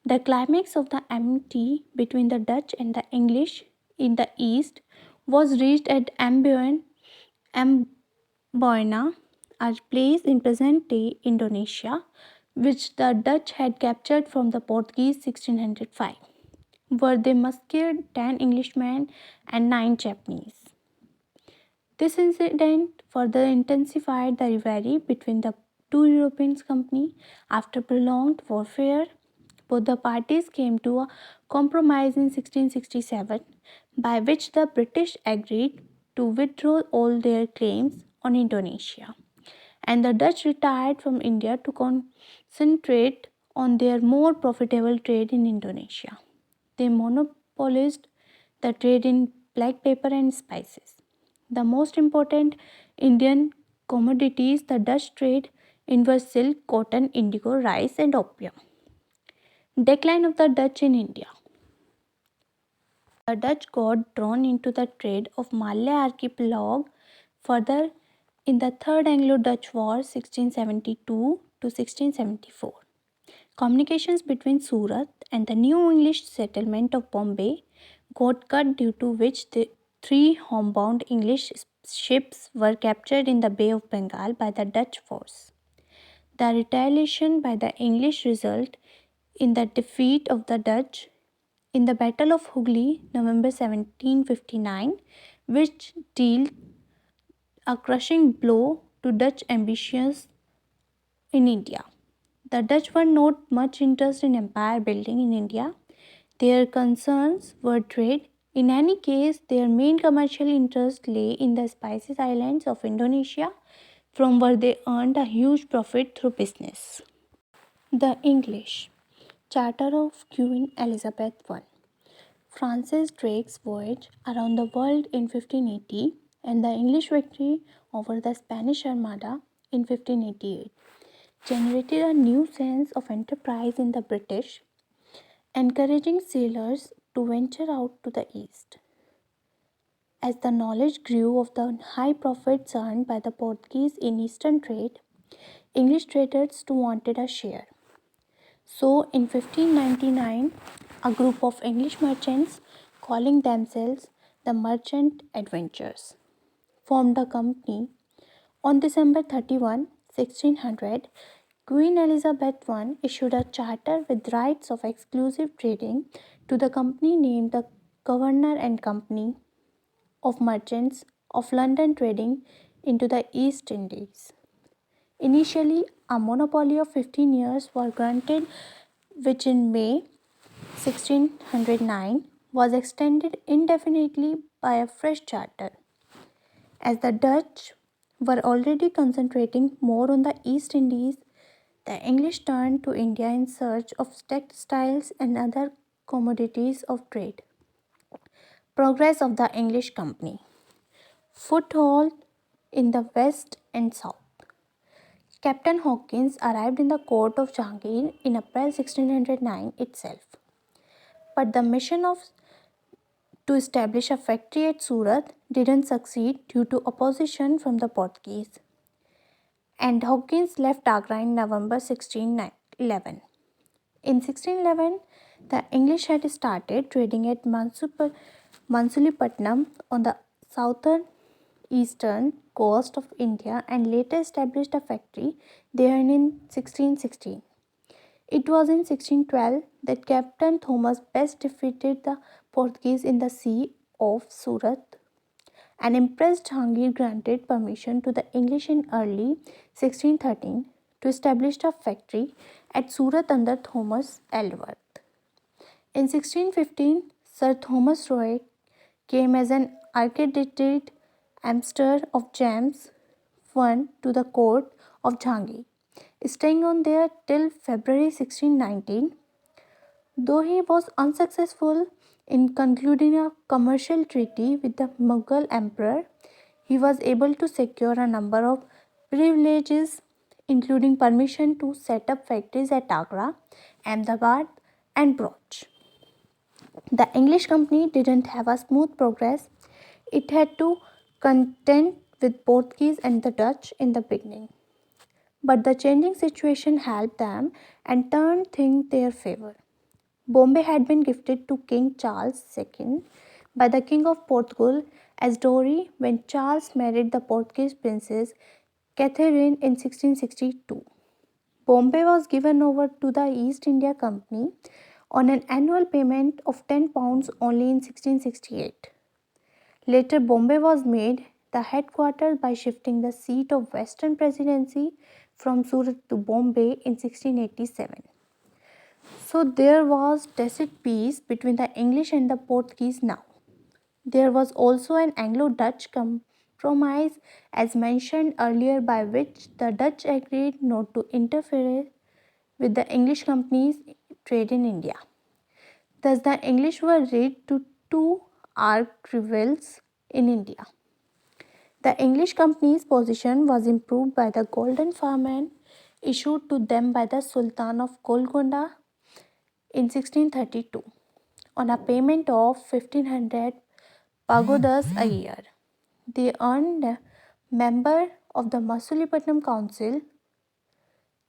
The climax of the enmity between the Dutch and the English in the east was reached at Amboina, a place in present day Indonesia, which the Dutch had captured from the Portuguese 1605, where they massacred 10 Englishmen and 9 Japanese. This incident further intensified the rivalry between the two European companies. After prolonged warfare, both the parties came to a compromise in 1667 by which the British agreed to withdraw all their claims on Indonesia, and the Dutch retired from India to concentrate on their more profitable trade in Indonesia. They monopolized the trade in black pepper and spices. The most important Indian commodities the Dutch trade in were silk, cotton, indigo, rice, and opium. Decline of the Dutch in India. The Dutch got drawn into the trade of Malaya archipelago further in the Third Anglo-Dutch War 1672 to 1674. Communications between Surat and the new English settlement of Bombay got cut, due to which the 3 homebound English ships were captured in the Bay of Bengal by the Dutch force. The retaliation by the English resulted in the defeat of the Dutch in the Battle of Hooghly, November 1759, which dealt a crushing blow to Dutch ambitions in India. The Dutch were not much interested in empire building in India. Their concerns were trade. In any case, their main commercial interest lay in the Spices Islands of Indonesia, from where they earned a huge profit through business. The English Charter of Queen Elizabeth I. Francis Drake's voyage around the world in 1580 and the English victory over the Spanish Armada in 1588 generated a new sense of enterprise in the British, encouraging sailors to venture out to the east. As the knowledge grew of the high profits earned by the Portuguese in eastern trade, English traders too wanted a share. So, in 1599, a group of English merchants, calling themselves the Merchant Adventurers, formed a company. On December 31, 1600, Queen Elizabeth I issued a charter with rights of exclusive trading to the company named the Governor and Company of Merchants of London trading into the East Indies. Initially, a monopoly of 15 years was granted, which in May 1609 was extended indefinitely by a fresh charter. As the Dutch were already concentrating more on the East Indies, the English turned to India in search of textiles and other commodities of trade. Progress of the English Company. Foothold in the West and South. Captain Hawkins arrived in the court of Jahangir in April 1609 itself. But the mission to establish a factory at Surat didn't succeed due to opposition from the Portuguese, and Hawkins left Agra in November 1611. In 1611, the English had started trading at Mansulipatnam on the southern eastern coast of India and later established a factory there in 1616. It was in 1612 that Captain Thomas Best defeated the Portuguese in the Sea of Surat. An impressed Jahangir granted permission to the English in early 1613 to establish a factory at Surat under Thomas Ellsworth. In 1615, Sir Thomas Roy came as an accredited ambassador of James I to the court of Jahangir, staying on there till February 1619. Though he was unsuccessful in concluding a commercial treaty with the Mughal emperor, he was able to secure a number of privileges, including permission to set up factories at Agra, Ahmedabad, and Brouch. The English company didn't have a smooth progress. It had to contend with Portuguese and the Dutch in the beginning. But the changing situation helped them and turned things their favor. Bombay had been gifted to King Charles II by the King of Portugal as dowry when Charles married the Portuguese princess Catherine in 1662. Bombay was given over to the East India Company on an annual payment of £10 only in 1668. Later, Bombay was made the headquarters by shifting the seat of Western Presidency from Surat to Bombay in 1687. So there was tacit peace between the English and the Portuguese now. There was also an Anglo-Dutch compromise as mentioned earlier by which the Dutch agreed not to interfere with the English company's trade in India. Thus the English were rid to two arch-rivals in India. The English company's position was improved by the golden firman issued to them by the Sultan of Golconda in 1632 on a payment of 1500 pagodas a year. They earned a member of the Masulipatam Council.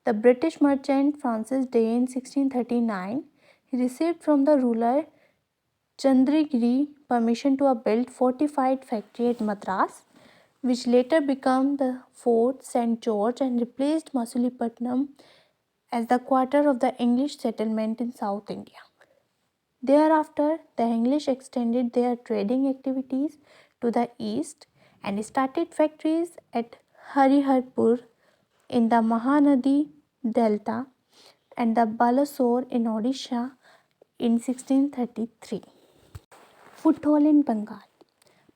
The British merchant Francis Day in 1639 received from the ruler Chandragiri permission to build fortified factory at Madras, which later became the Fort St. George and replaced Masulipatam as the quarter of the English settlement in South India. Thereafter, the English extended their trading activities to the east and started factories at Hariharpur in the Mahanadi Delta and the Balasore in Odisha in 1633. Foothold in Bengal.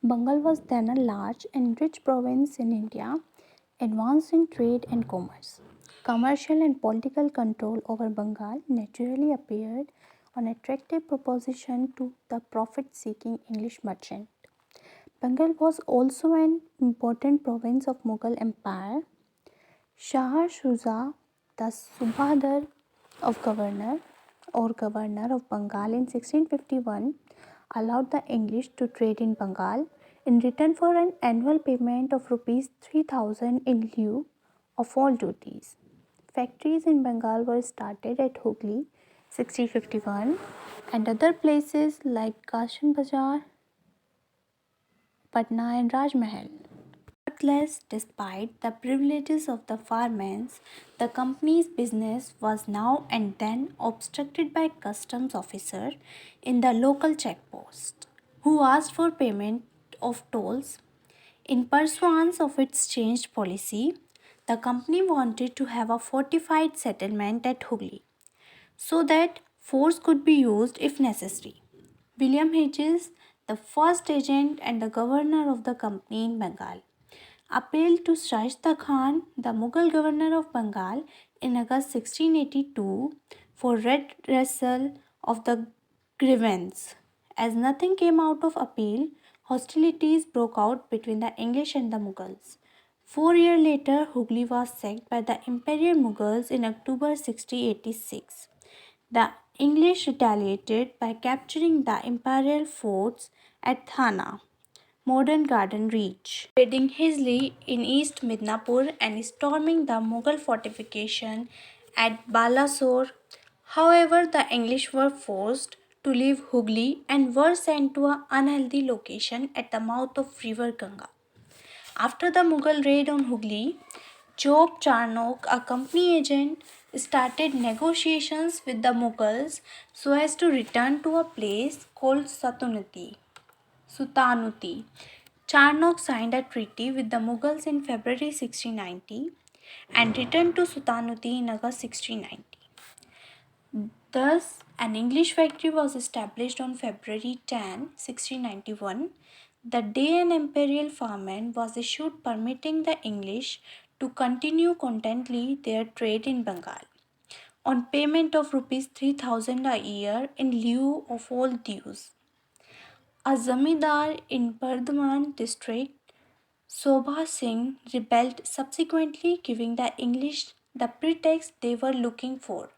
Bengal was then a large and rich province in India, advanced in trade and commerce. Commercial and political control over Bengal naturally appeared an attractive proposition to the profit-seeking English merchant. Bengal was also an important province of Mughal Empire. Shah Shuja, the Subadar of Governor of Bengal in 1651, allowed the English to trade in Bengal in return for an annual payment of rupees 3000 in lieu of all duties. Factories in Bengal were started at Hooghly 1651 and other places like Kashan Bazar, Patna and Rajmahal. Nevertheless, despite the privileges of the farmers, the company's business was now and then obstructed by customs officer in the local checkpost, who asked for payment of tolls. In pursuance of its changed policy, the company wanted to have a fortified settlement at Hooghly so that force could be used if necessary. William Hedges, the first agent and the governor of the company in Bengal, appealed to Shahista Khan, the Mughal governor of Bengal, in August 1682 for redressal of the grievance. As nothing came out of appeal, hostilities broke out between the English and the Mughals. 4 years later, Hooghly was sacked by the Imperial Mughals in October 1686. The English retaliated by capturing the imperial forts at Thana, modern Garden Reach, raiding Hizli in East Midnapur and storming the Mughal fortification at Balasore. However, the English were forced to leave Hooghly and were sent to an unhealthy location at the mouth of river Ganga. After the Mughal raid on Hooghly, Job Charnock, a company agent, started negotiations with the Mughals so as to return to a place called Sutanuti. Charnock signed a treaty with the Mughals in February 1690 and returned to Sutanuti in August 1690. Thus, an English factory was established on February 10, 1691, the day an imperial farman was issued permitting the English to continue contently their trade in Bengal on payment of rupees 3000 a year in lieu of all dues. A zamindar in Bardhaman district, Sobha Singh, rebelled, subsequently giving the English the pretext they were looking for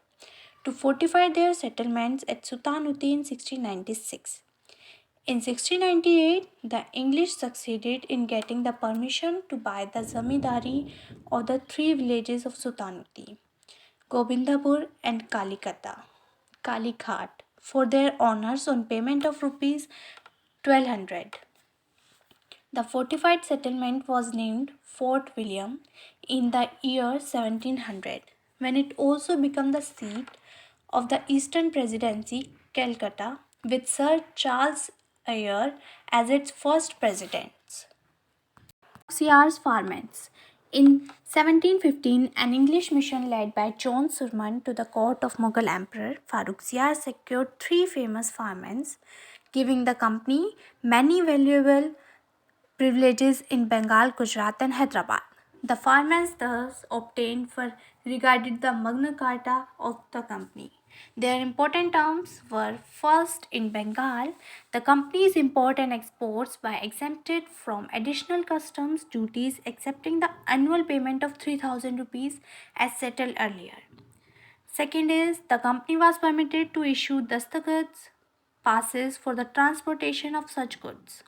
to fortify their settlements at Sutanuti in 1696. In 1698, the English succeeded in getting the permission to buy the zamindari of the three villages of Sutanuti, Gobindapur and Kalighat, for their honors on payment of rupees 1200. The fortified settlement was named Fort William in the year 1700, when it also became the seat of the Eastern Presidency, Calcutta, with Sir Charles Eyre as its first president. Siar's farmers. In 1715, an English mission led by John Surman to the court of Mughal Emperor Farooq Siar secured three famous farmers, giving the company many valuable privileges in Bengal, Gujarat, and Hyderabad. The farmers thus obtained were regarded the Magna Carta of the company. Their important terms were first, in Bengal, the company's import and exports were exempted from additional customs duties excepting the annual payment of 3000 rupees as settled earlier. Second is, the company was permitted to issue dastagats, passes for the transportation of such goods.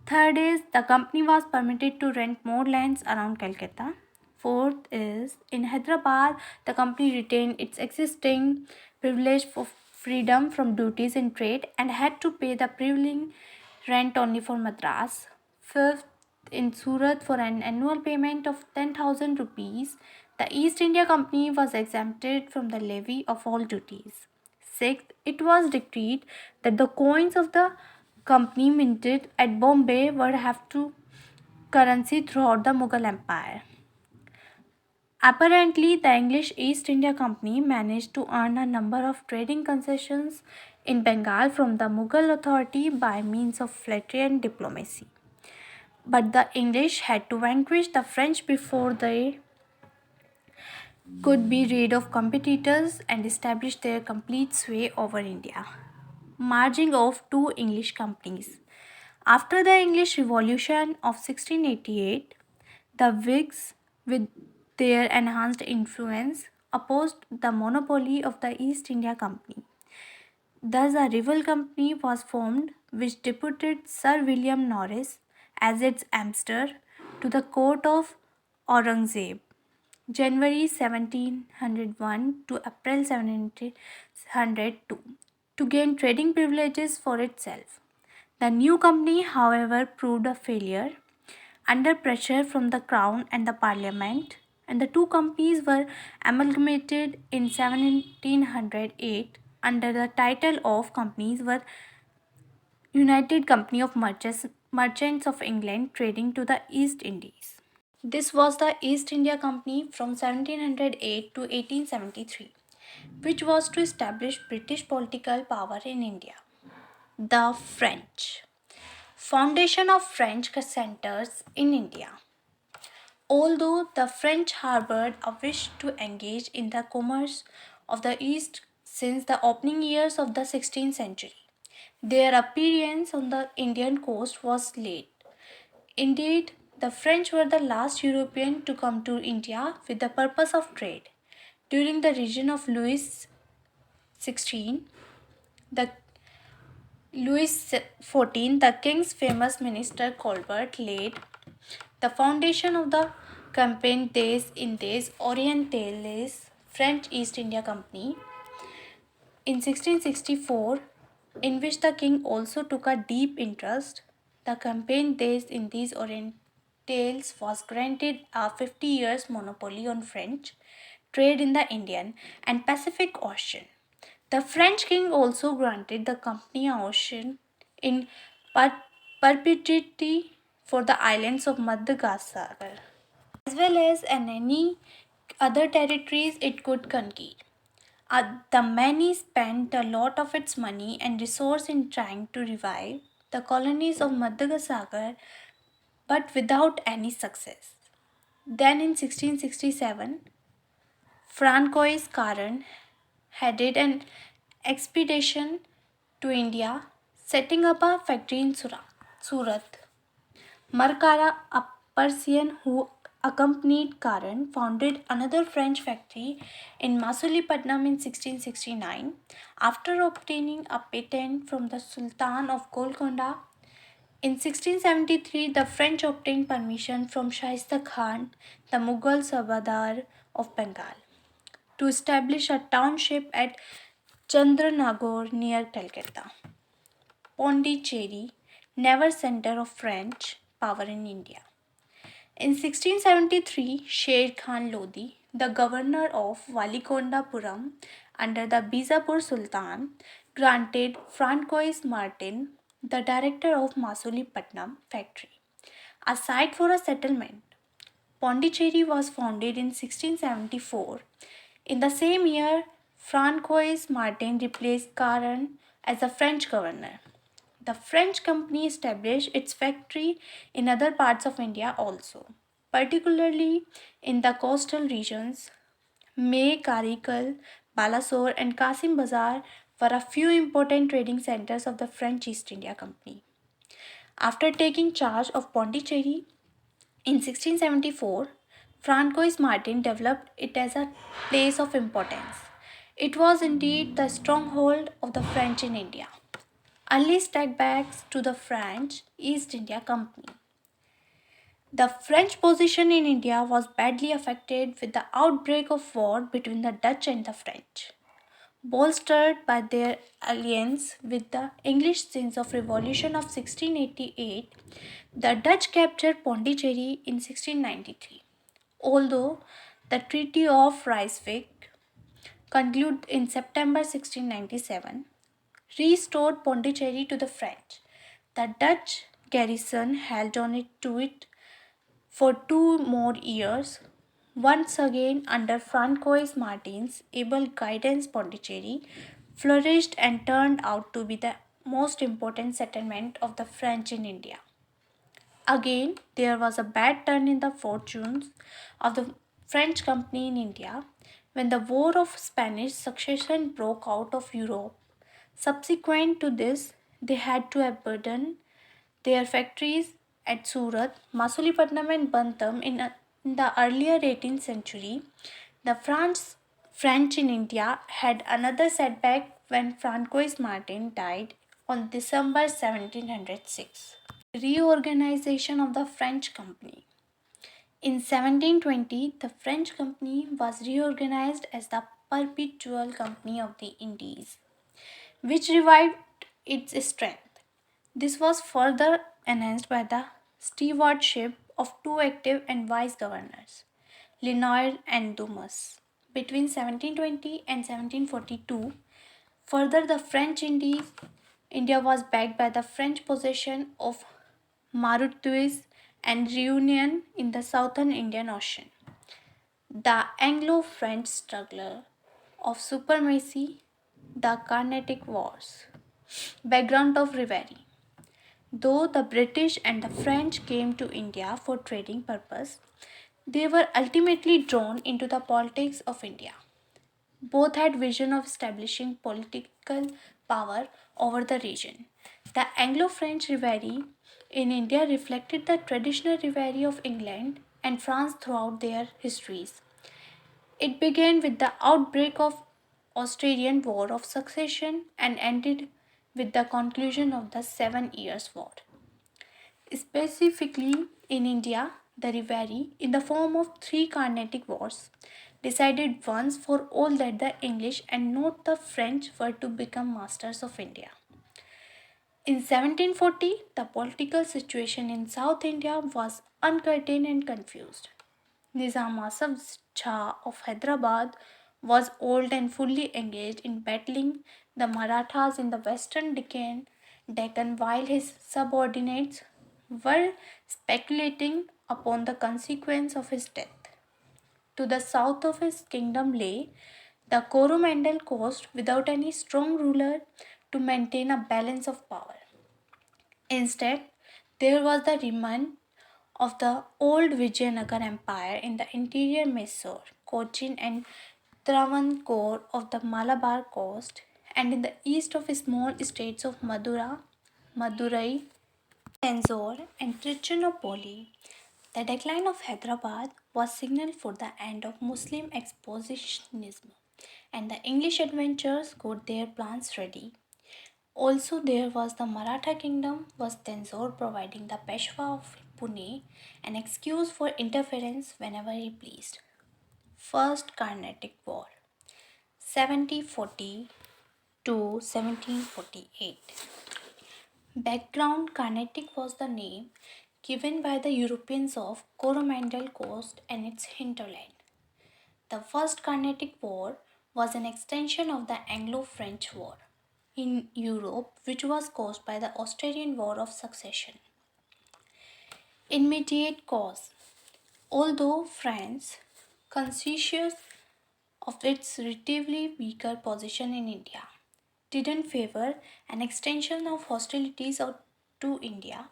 Third is, the company was permitted to rent more lands around Calcutta. Fourth is, in Hyderabad, the company retained its existing privilege for freedom from duties in trade and had to pay the prevailing rent only for Madras. Fifth, in Surat, for an annual payment of 10,000 rupees, the East India Company was exempted from the levy of all duties. Sixth, it was decreed that the coins of the company minted at Bombay would have to currency throughout the Mughal Empire. Apparently, the English East India Company managed to earn a number of trading concessions in Bengal from the Mughal authority by means of flattery and diplomacy. But the English had to vanquish the French before they could be rid of competitors and establish their complete sway over India. Merging of two English companies. After the English Revolution of 1688, the Whigs, with their enhanced influence, opposed the monopoly of the East India Company. Thus, a rival company was formed which deputed Sir William Norris as its ambassador to the court of Aurangzeb, January 1701 to April 1702, to gain trading privileges for itself. The new company, however, proved a failure under pressure from the crown and the parliament, and the two companies were amalgamated in 1708 under the title of companies were United Company of Merchants of England trading to the East Indies. This was the East India Company from 1708 to 1873, which was to establish British political power in India. The French. Foundation of French centers in India. Although the French harbored a wish to engage in the commerce of the East since the opening years of the 16th century, their appearance on the Indian coast was late. Indeed, the French were the last European to come to India with the purpose of trade. During the reign of Louis XVI, the Louis XIV, the king's famous minister Colbert laid the foundation of the Compagnie des Indes Orientales French East India Company in 1664, in which the king also took a deep interest. The Compagnie des Indes Orientales was granted a 50 years monopoly on French trade in the Indian and Pacific Ocean. The French king also granted the company an ocean in perpetuity for the islands of Madagascar, as well as in any other territories it could conquer. The Mani spent a lot of its money and resource in trying to revive the colonies of Madagascar, but without any success. Then in 1667, Francois Caron headed an expedition to India, setting up a factory in Surat. Markara, a Persian who accompanied Karan, founded another French factory in Masulipatam in 1669 after obtaining a patent from the Sultan of Golconda. In 1673, the French obtained permission from Shaista Khan, the Mughal Subadar of Bengal, to establish a township at Chandranagore near Calcutta. Pondicherry, never center of French power in India. In 1673, Sher Khan Lodi, the governor of Valikondapuram under the Bijapur Sultan, granted Francois Martin, the director of Masulipatam factory, a site for a settlement. Pondicherry was founded in 1674. In the same year, Francois Martin replaced Caron as the French governor. The French company established its factory in other parts of India also, particularly in the coastal regions. May, Karikal, Balasore, and Kasim Bazar were a few important trading centers of the French East India Company. After taking charge of Pondicherry in 1674, Francois Martin developed it as a place of importance. It was indeed the stronghold of the French in India. Early setbacks to the French East India Company. The French position in India was badly affected with the outbreak of war between the Dutch and the French. Bolstered by their alliance with the English since of Revolution of 1688, the Dutch captured Pondicherry in 1693. Although the Treaty of Ryswick, concluded in September 1697, restored Pondicherry to the French, the Dutch garrison held on to it for 2 more years. Once again, under Francois Martin's able guidance, Pondicherry flourished and turned out to be the most important settlement of the French in India. Again, there was a bad turn in the fortunes of the French company in India when the War of Spanish Succession broke out of Europe. Subsequent to this, they had to abandon their factories at Surat, Masulipatam, and Bantam in the earlier 18th century. The French in India had another setback when Francois Martin died on December 1706. Reorganization of the French company. In 1720, the French company was reorganized as the Perpetual Company of the Indies, which revived its strength. This was further enhanced by the stewardship of two active and wise governors, Lenoir and Dumas. Between 1720 and 1742, further the French India was backed by the French possession of Mauritius and Reunion in the southern Indian Ocean. The Anglo-French struggle of supremacy, the Carnatic Wars. Background of Reverie. Though the British and the French came to India for trading purpose, they were ultimately drawn into the politics of India. Both had vision of establishing political power over the region. The Anglo-French rivalry in India reflected the traditional rivalry of England and France throughout their histories. It began with the outbreak of Australian War of Succession and ended with the conclusion of the Seven Years' War. Specifically in India, the rivalry, in the form of three Carnatic Wars, decided once for all that the English and not the French were to become masters of India. In 1740, the political situation in South India was uncertain and confused. Nizam Asaf Shah of Hyderabad was old and fully engaged in battling the Marathas in the western Deccan while his subordinates were speculating upon the consequence of his death. To the south of his kingdom lay the Coromandel coast without any strong ruler to maintain a balance of power. Instead, there was the remnant of the old Vijayanagar Empire in the interior Mysore, Cochin, and Travancore of the Malabar coast, and in the east of small states of Madurai, Tanjore, and Trichinopoly. The decline of Hyderabad was signal for the end of Muslim expositionism, and the English adventurers got their plans ready. Also, there was the Maratha kingdom, was Tanjore providing the Peshwa of Pune an excuse for interference whenever he pleased. First Carnatic War 1740 to 1748. Background: Carnatic was the name given by the Europeans of Coromandel Coast and its hinterland. The First Carnatic War was an extension of the Anglo French War in Europe, which was caused by the Australian War of Succession. Immediate cause: although France, conscious of its relatively weaker position in India, didn't favor an extension of hostilities to India,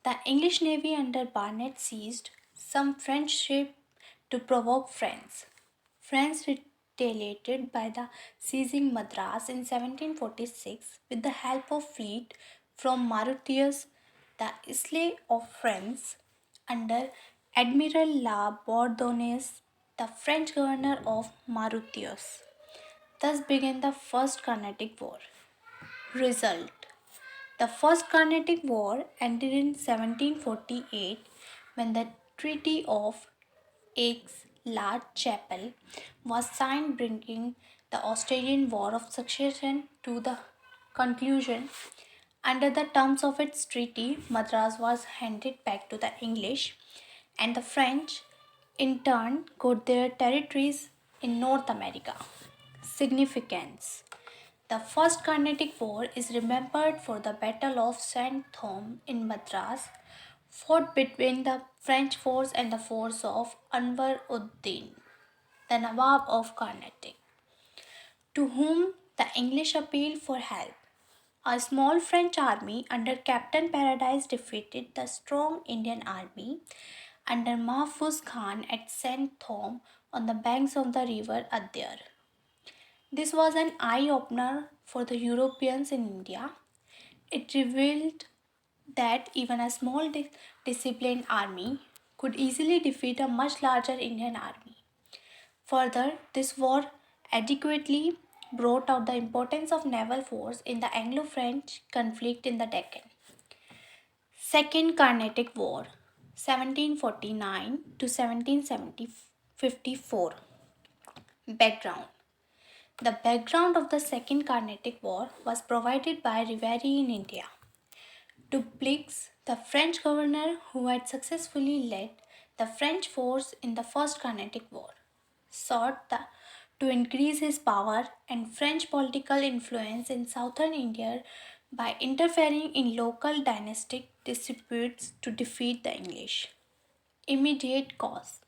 the English navy under Barnett seized some French ships to provoke France. France retaliated by the seizing Madras in 1746 with the help of fleet from Mauritius, the Isle of France, under Admiral La Bourdonnais, the French governor of Mauritius. Thus began the First Carnatic War. Result: the First Carnatic War ended in 1748 when the Treaty of Aix-la-Chapelle was signed, bringing the Australian War of Succession to the conclusion. Under the terms of its treaty, Madras was handed back to the English, and the French, in turn, got their territories in North America. Significance: the First Carnatic War is remembered for the Battle of Saint Thome in Madras, fought between the French force and the force of Anwar ud-Din, the Nawab of Carnatic, to whom the English appealed for help. A small French army under Captain Paradise defeated the strong Indian army under Mahfuz Khan at Saint Thome on the banks of the river Adyar. This was an eye opener for the Europeans in India. It revealed that even a small disciplined army could easily defeat a much larger Indian army. Further, this war adequately brought out the importance of naval force in the Anglo-French conflict in the Deccan. Second Carnatic War 1749 to 1754. Background. The background of the Second Carnatic War was provided by Riveri in India. Dupleix, the French governor who had successfully led the French force in the First Carnatic War, to increase his power and French political influence in southern India by interfering in local dynastic disputes to defeat the English. Immediate cause.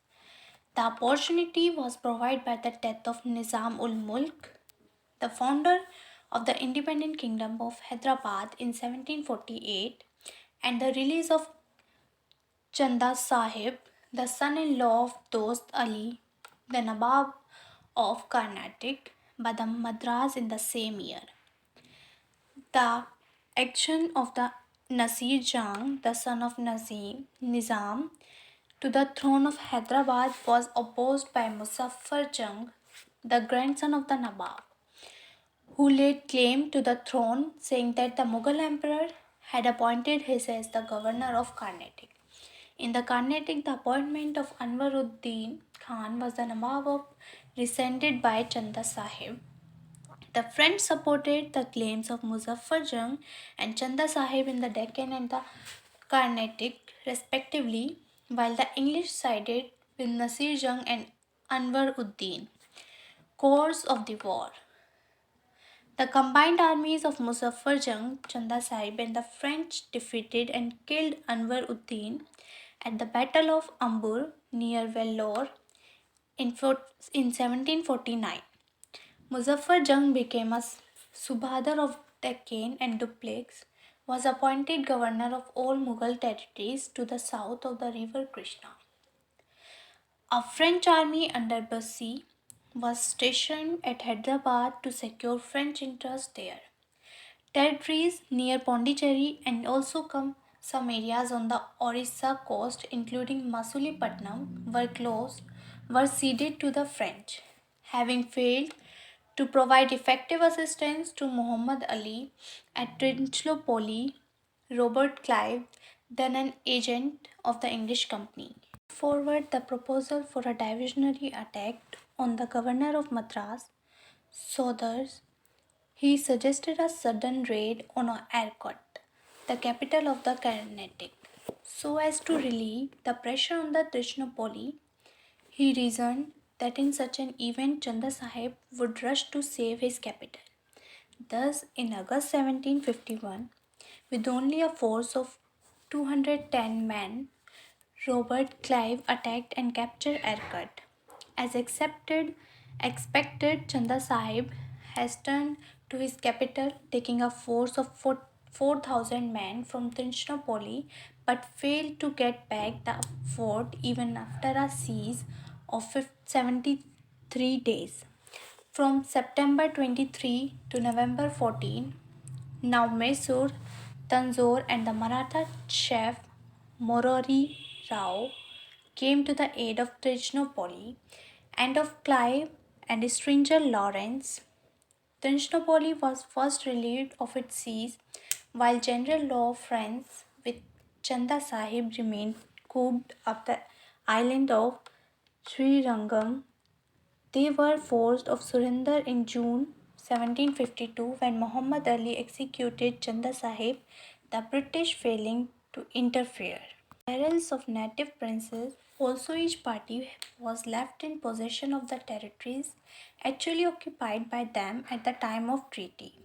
The opportunity was provided by the death of Nizam ul Mulk, the founder of the independent kingdom of Hyderabad in 1748, and the release of Chanda Sahib, the son in law of Dost Ali, the Nawab of Carnatic, by the Madras in the same year. The action of the Nasir Jang, the son of Nizam, to the throne of Hyderabad was opposed by Muzaffar Jung, the grandson of the Nawab, who laid claim to the throne, saying that the Mughal emperor had appointed him as the governor of Carnatic. In the Carnatic, the appointment of Anwaruddin Khan was the Nawab of rescinded by Chanda Sahib. The French supported the claims of Muzaffar Jung and Chanda Sahib in the Deccan and the Carnatic, respectively, while the English sided with Nasir Jung and Anwar Uddin. Course of the war. The combined armies of Muzaffar Jung, Chanda Sahib, and the French defeated and killed Anwar Uddin at the Battle of Ambur near Vellore in 1749. Muzaffar Jung became a Subadar of Deccan, and Dupleix was appointed governor of all Mughal territories to the south of the river Krishna. A French army under Bassi was stationed at Hyderabad to secure French interests there. Territories near Pondicherry and also some areas on the Orissa coast, including Masulipatam, were ceded to the French. Having failed to provide effective assistance to Muhammad Ali at Trinchopoli, Robert Clive, then an agent of the English company, forwarded the proposal for a divisionary attack on the governor of Madras, Soders. He suggested a sudden raid on Arcot, the capital of the Carnatic, so as to relieve the pressure on the Trinchopoli. He reasoned that in such an event Chanda Sahib would rush to save his capital. Thus, in August 1751, with only a force of 210 men, Robert Clive attacked and captured Arcot. As expected, Chanda Sahib hastened to his capital, taking a force of 4,000 men from Trinchopoli, but failed to get back the fort even after a siege of 73 days. From September 23 to November 14, now Mysore, Tanjore, and the Maratha chief Morari Rao came to the aid of Trinchopoli and of Clive and his stranger Lawrence. Trinchopoli was first relieved of its siege, while General Law France with Chanda Sahib remained cooped up the island of Srirangam. They were forced of surrender in June 1752 when Muhammad Ali executed Chanda Sahib, the British failing to interfere. Barrels of native princes, also each party was left in possession of the territories actually occupied by them at the time of treaty.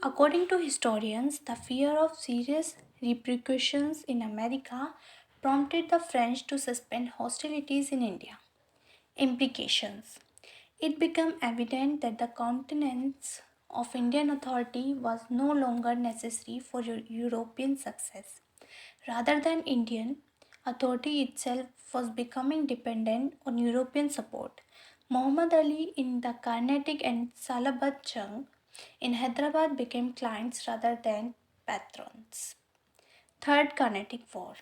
According to historians, the fear of serious repercussions in America prompted the French to suspend hostilities in India. Implications. It became evident that the countenance of Indian authority was no longer necessary for European success. Rather than Indian, authority itself was becoming dependent on European support. Muhammad Ali in the Carnatic and Salabat Jung in Hyderabad became clients rather than patrons. Third Carnatic War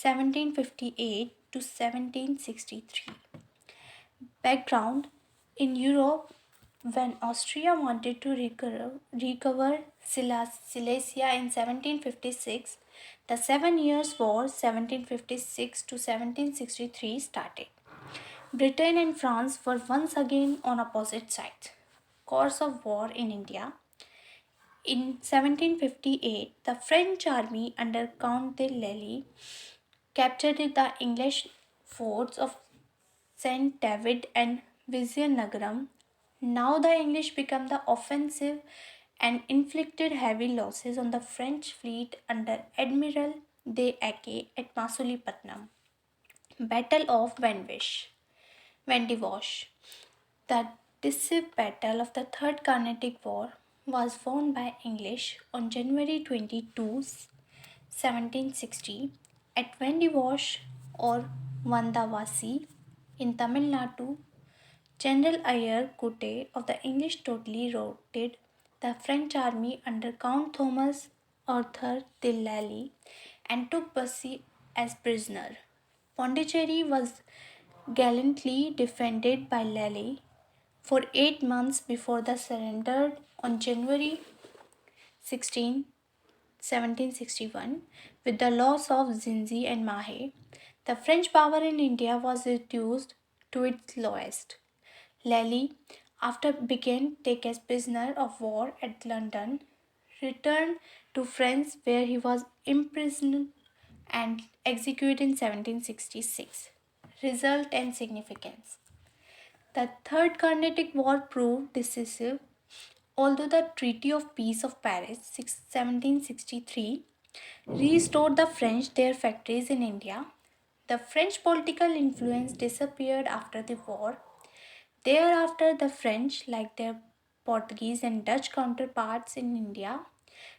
1758 to 1763. Background. In Europe, when Austria wanted to recover Silesia in 1756, The 7 Years' War 1756 to 1763 started. Britain and France were once again on opposite sides. Course of war in India. In 1758, the French army under Count de Lally captured the English forts of St. David and Vizianagaram. Now the English became the offensive and inflicted heavy losses on the French fleet under Admiral de Ake at Masulipatam. Battle of Vandivash. The decisive battle of the Third Carnatic War was won by English on January 22, 1760 at Vandivash or Vandavasi in Tamil Nadu. General Ayer Cote of the English totally routed the French army under Count Thomas Arthur de Lally and took Bussy as prisoner. Pondicherry was gallantly defended by Lally for 8 months before the surrender on January 16, 1761. With the loss of Zinzi and Mahe, the French power in India was reduced to its lowest. Lally, after being taken as prisoner of war at London, returned to France where he was imprisoned and executed in 1766. Result and significance. The Third Carnatic War proved decisive, although the Treaty of Peace of Paris 1763 restored the French their factories in India. The French political influence disappeared after the war. Thereafter, the French, like their Portuguese and Dutch counterparts in India,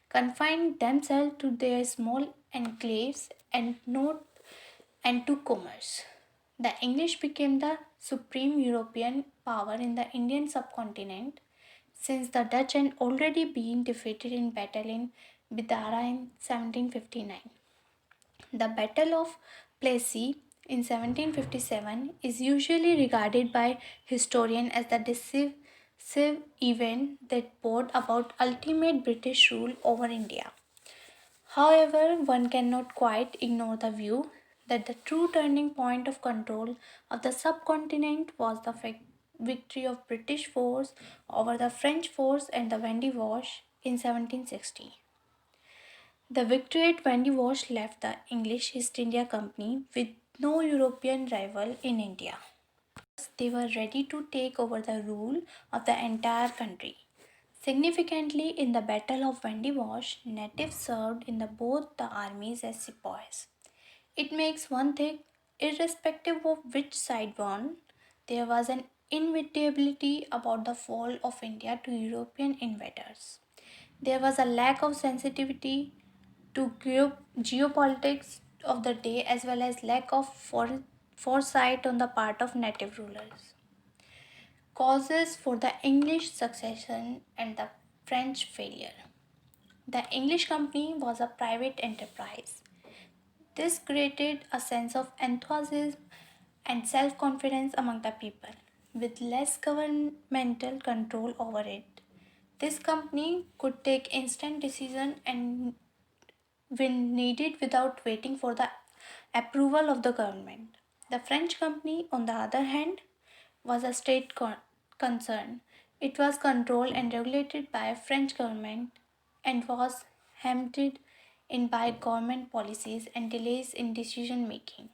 confined themselves to their small enclaves and to commerce. The English became the supreme European power in the Indian subcontinent since the Dutch had already been defeated in battle in Bidara in 1759. The Battle of Plassey in 1757 is usually regarded by historians as the decisive event that brought about ultimate British rule over India. However, one cannot quite ignore the view that the true turning point of control of the subcontinent was the victory of British force over the French force at the Vandivash in 1760. The victory at Vandivash left the English East India Company with no European rival in India. They were ready to take over the rule of the entire country. Significantly, in the Battle of Vandivash, natives served in both the armies as sepoys. It makes one think, irrespective of which side won, there was an inevitability about the fall of India to European invaders. There was a lack of sensitivity to geopolitics of the day as well as lack of foresight on the part of native rulers. Causes for the English succession and the French failure. The English company was a private enterprise. This created a sense of enthusiasm and self confidence among the people. With less governmental control over it, this company could take instant decision and when needed without waiting for the approval of the government. The French company, on the other hand, was a state concern. It was controlled and regulated by a French government and was hemmed in by government policies and delays in decision making.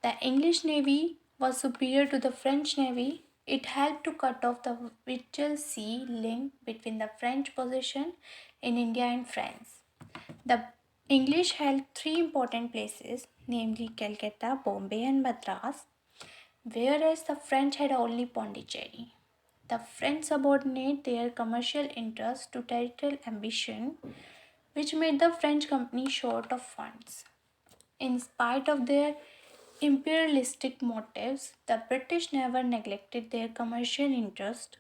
The English Navy was superior to the French Navy. It helped to cut off the vital sea link between the French possession in India and France. The English held three important places, namely Calcutta, Bombay, and Madras, whereas the French had only Pondicherry. The French subordinated their commercial interests to territorial ambition, which made the French company short of funds. In spite of their imperialistic motives, the British never neglected their commercial interest,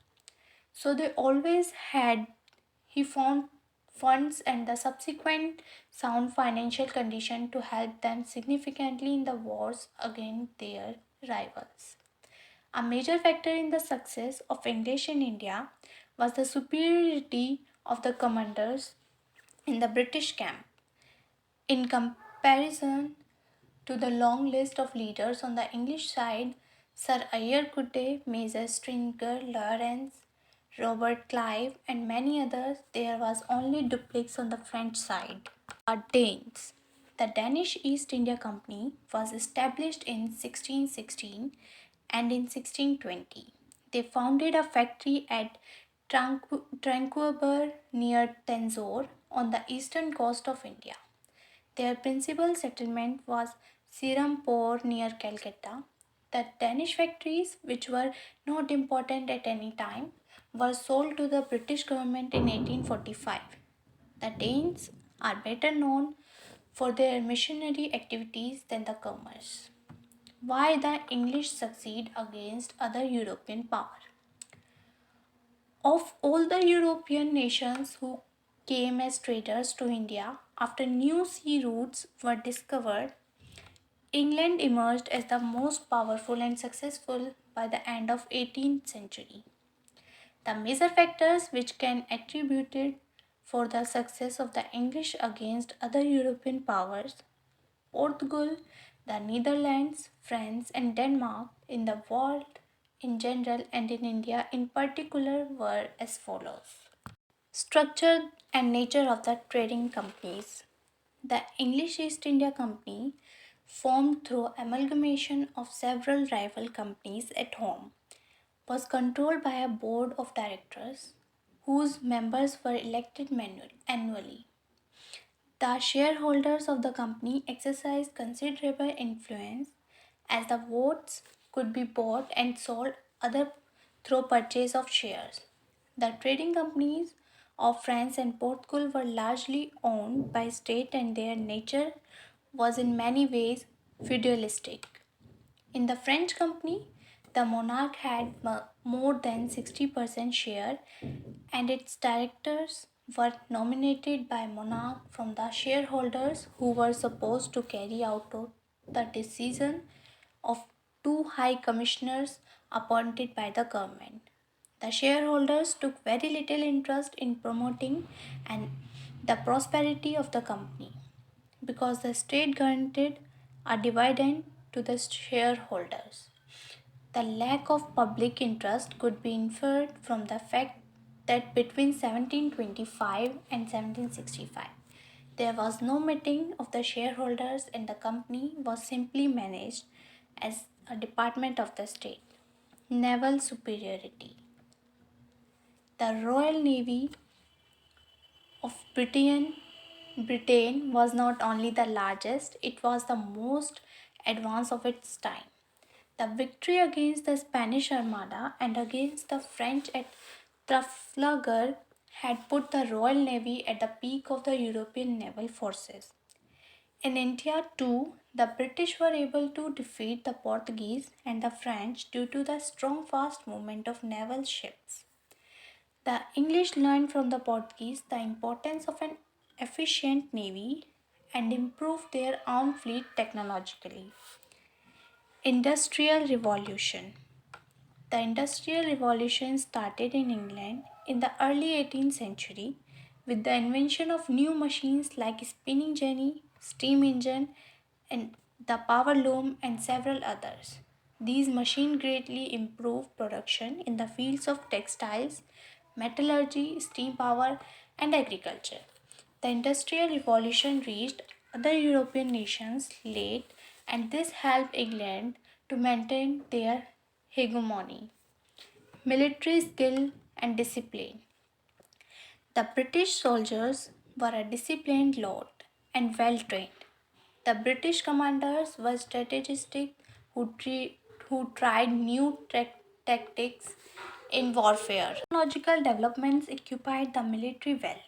so they always had he found funds and the subsequent sound financial condition to help them significantly in the wars against their rivals. A major factor in the success of English in India was the superiority of the commanders in the British camp. In comparison to the long list of leaders on the English side, Sir Ayerkutte, Major Stringer Lawrence, Robert Clive, and many others, there was only Dupleix on the French side. Danes. The Danish East India Company was established in 1616 and in 1620. They founded a factory at Tranquebar near Tensor on the eastern coast of India. Their principal settlement was Serampore near Calcutta. The Danish factories, which were not important at any time, were sold to the British government in 1845. The Danes are better known for their missionary activities than the commerce. Why the English succeed against other European power? Of all the European nations who came as traders to India after new sea routes were discovered, England emerged as the most powerful and successful by the end of 18th century. The major factors which can attributed for the success of the English against other European powers, Portugal, the Netherlands, France, and Denmark in the world in general and in India in particular were as follows. Structure and nature of the trading companies. The English East India Company, formed through amalgamation of several rival companies at home, was controlled by a board of directors whose members were elected annually. The shareholders of the company exercised considerable influence as the votes could be bought and sold other through purchase of shares. The trading companies of France and Portugal were largely owned by state and their nature was in many ways feudalistic. In the French company, the monarch had more than 60% share and its directors were nominated by monarch from the shareholders who were supposed to carry out the decision of two high commissioners appointed by the government. The shareholders took very little interest in promoting and the prosperity of the company because the state guaranteed a dividend to the shareholders. The lack of public interest could be inferred from the fact that between 1725 and 1765 there was no meeting of the shareholders and the company was simply managed as a department of the state. Naval superiority. The Royal Navy of Britain was not only the largest, it was the most advanced of its time. The victory against the Spanish Armada and against the French at Trafalgar had put the Royal Navy at the peak of the European naval forces. In India, too, the British were able to defeat the Portuguese and the French due to the strong, fast movement of naval ships. The English learned from the Portuguese the importance of an efficient navy and improved their armed fleet technologically. Industrial Revolution. The Industrial Revolution started in England in the early 18th century with the invention of new machines like spinning jenny, steam engine, and the power loom, and several others. These machines greatly improved production in the fields of textiles, metallurgy, steam power, and agriculture. The Industrial Revolution reached other European nations late, and this helped England to maintain their hegemony. Military skill and discipline. The British soldiers were a disciplined lot and well trained. The British commanders were strategistic who tried new tactics in warfare. Technological developments occupied the military well.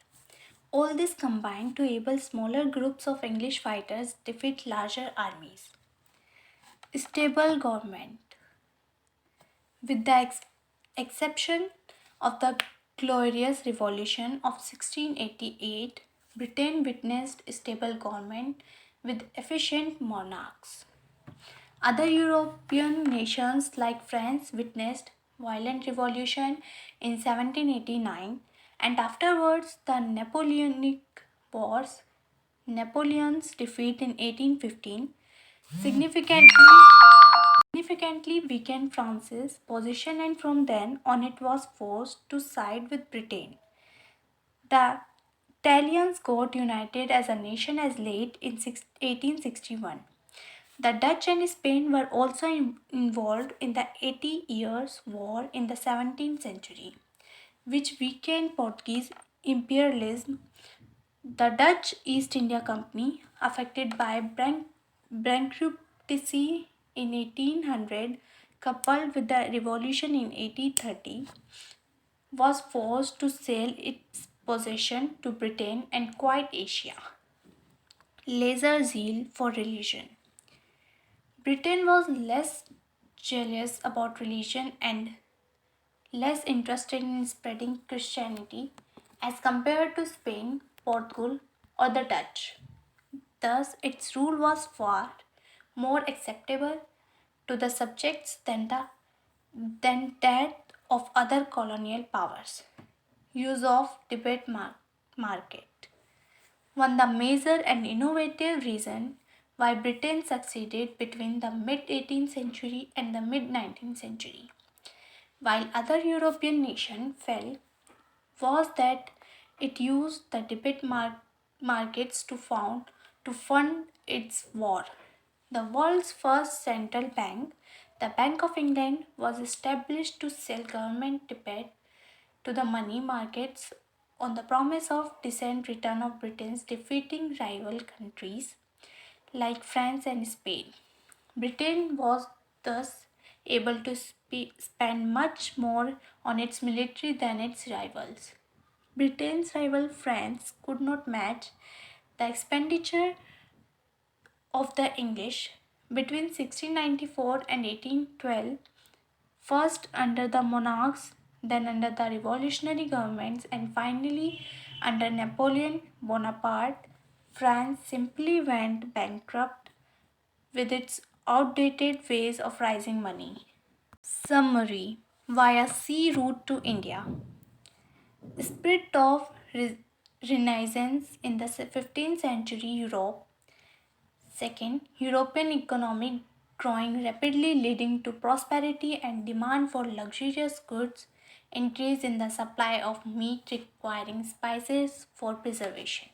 All this combined to enable smaller groups of English fighters defeat larger armies. Stable government. With the exception of the Glorious Revolution of 1688, Britain witnessed stable government with efficient monarchs. Other European nations like France witnessed violent revolution in 1789 and afterwards the Napoleonic Wars. Napoleon's defeat in 1815 significantly weakened France's position, and from then on it was forced to side with Britain. The Italians got united as a nation as late in 1861. The Dutch and Spain were also involved in the 80 Years' War in the 17th century, which weakened Portuguese imperialism. The Dutch East India Company, affected by bankruptcy in 1800, coupled with the revolution in 1830, was forced to sell its possession to Britain and quit Asia. Laser zeal for religion. Britain was less jealous about religion and less interested in spreading Christianity as compared to Spain, Portugal, or the Dutch. Thus, its rule was far more acceptable to the subjects than that of other colonial powers. Use of debate market. One the major and innovative reason why Britain succeeded between the mid 18th century and the mid 19th century, while other European nations fell, was that it used the debit markets to fund its war. The world's first central bank, the Bank of England, was established to sell government debt to the money markets on the promise of decent return of Britain's defeating rival countries like France and Spain. Britain was thus able to spend much more on its military than its rivals. Britain's rival France could not match the expenditure of the English between 1694 and 1812, first under the monarchs, then under the revolutionary governments, and finally under Napoleon Bonaparte. France simply went bankrupt with its outdated ways of raising money. Summary. Via sea route to India. Spirit of Renaissance in the 15th century Europe. Second, European economic growing rapidly, leading to prosperity and demand for luxurious goods, increase in the supply of meat requiring spices for preservation.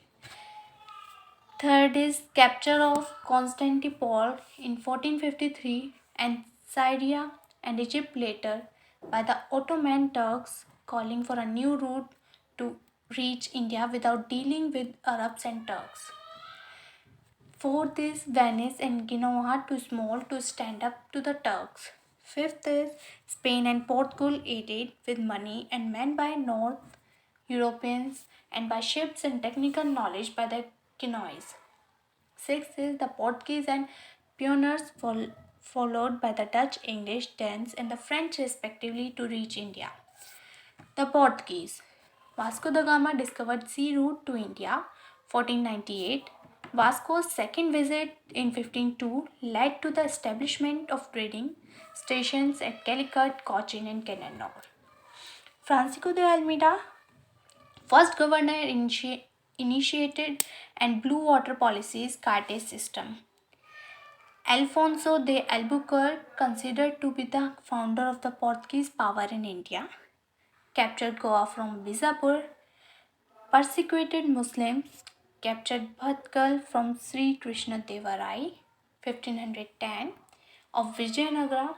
Third is capture of Constantinople in 1453 and Syria and Egypt later by the Ottoman Turks, calling for a new route to reach India without dealing with Arabs and Turks. Fourth is Venice and Genoa too small to stand up to the Turks. Fifth is Spain and Portugal aided with money and men by North Europeans and by ships and technical knowledge by the Genoese. Sixth is the Portuguese and pioneers followed by the Dutch, English, Danes, and the French respectively to reach India. The Portuguese. Vasco da Gama discovered sea route to India 1498. Vasco's second visit in 1502 led to the establishment of trading stations at Calicut, Cochin, and Cananore. Francisco de Almeida, first governor, initiated and blue water policies Cartes system. Alfonso de Albuquerque, considered to be the founder of the Portuguese power in India, captured Goa from Bijapur, persecuted Muslims, captured Bhatkal from Sri Krishna Deva Rai 1510 of Vijayanagara,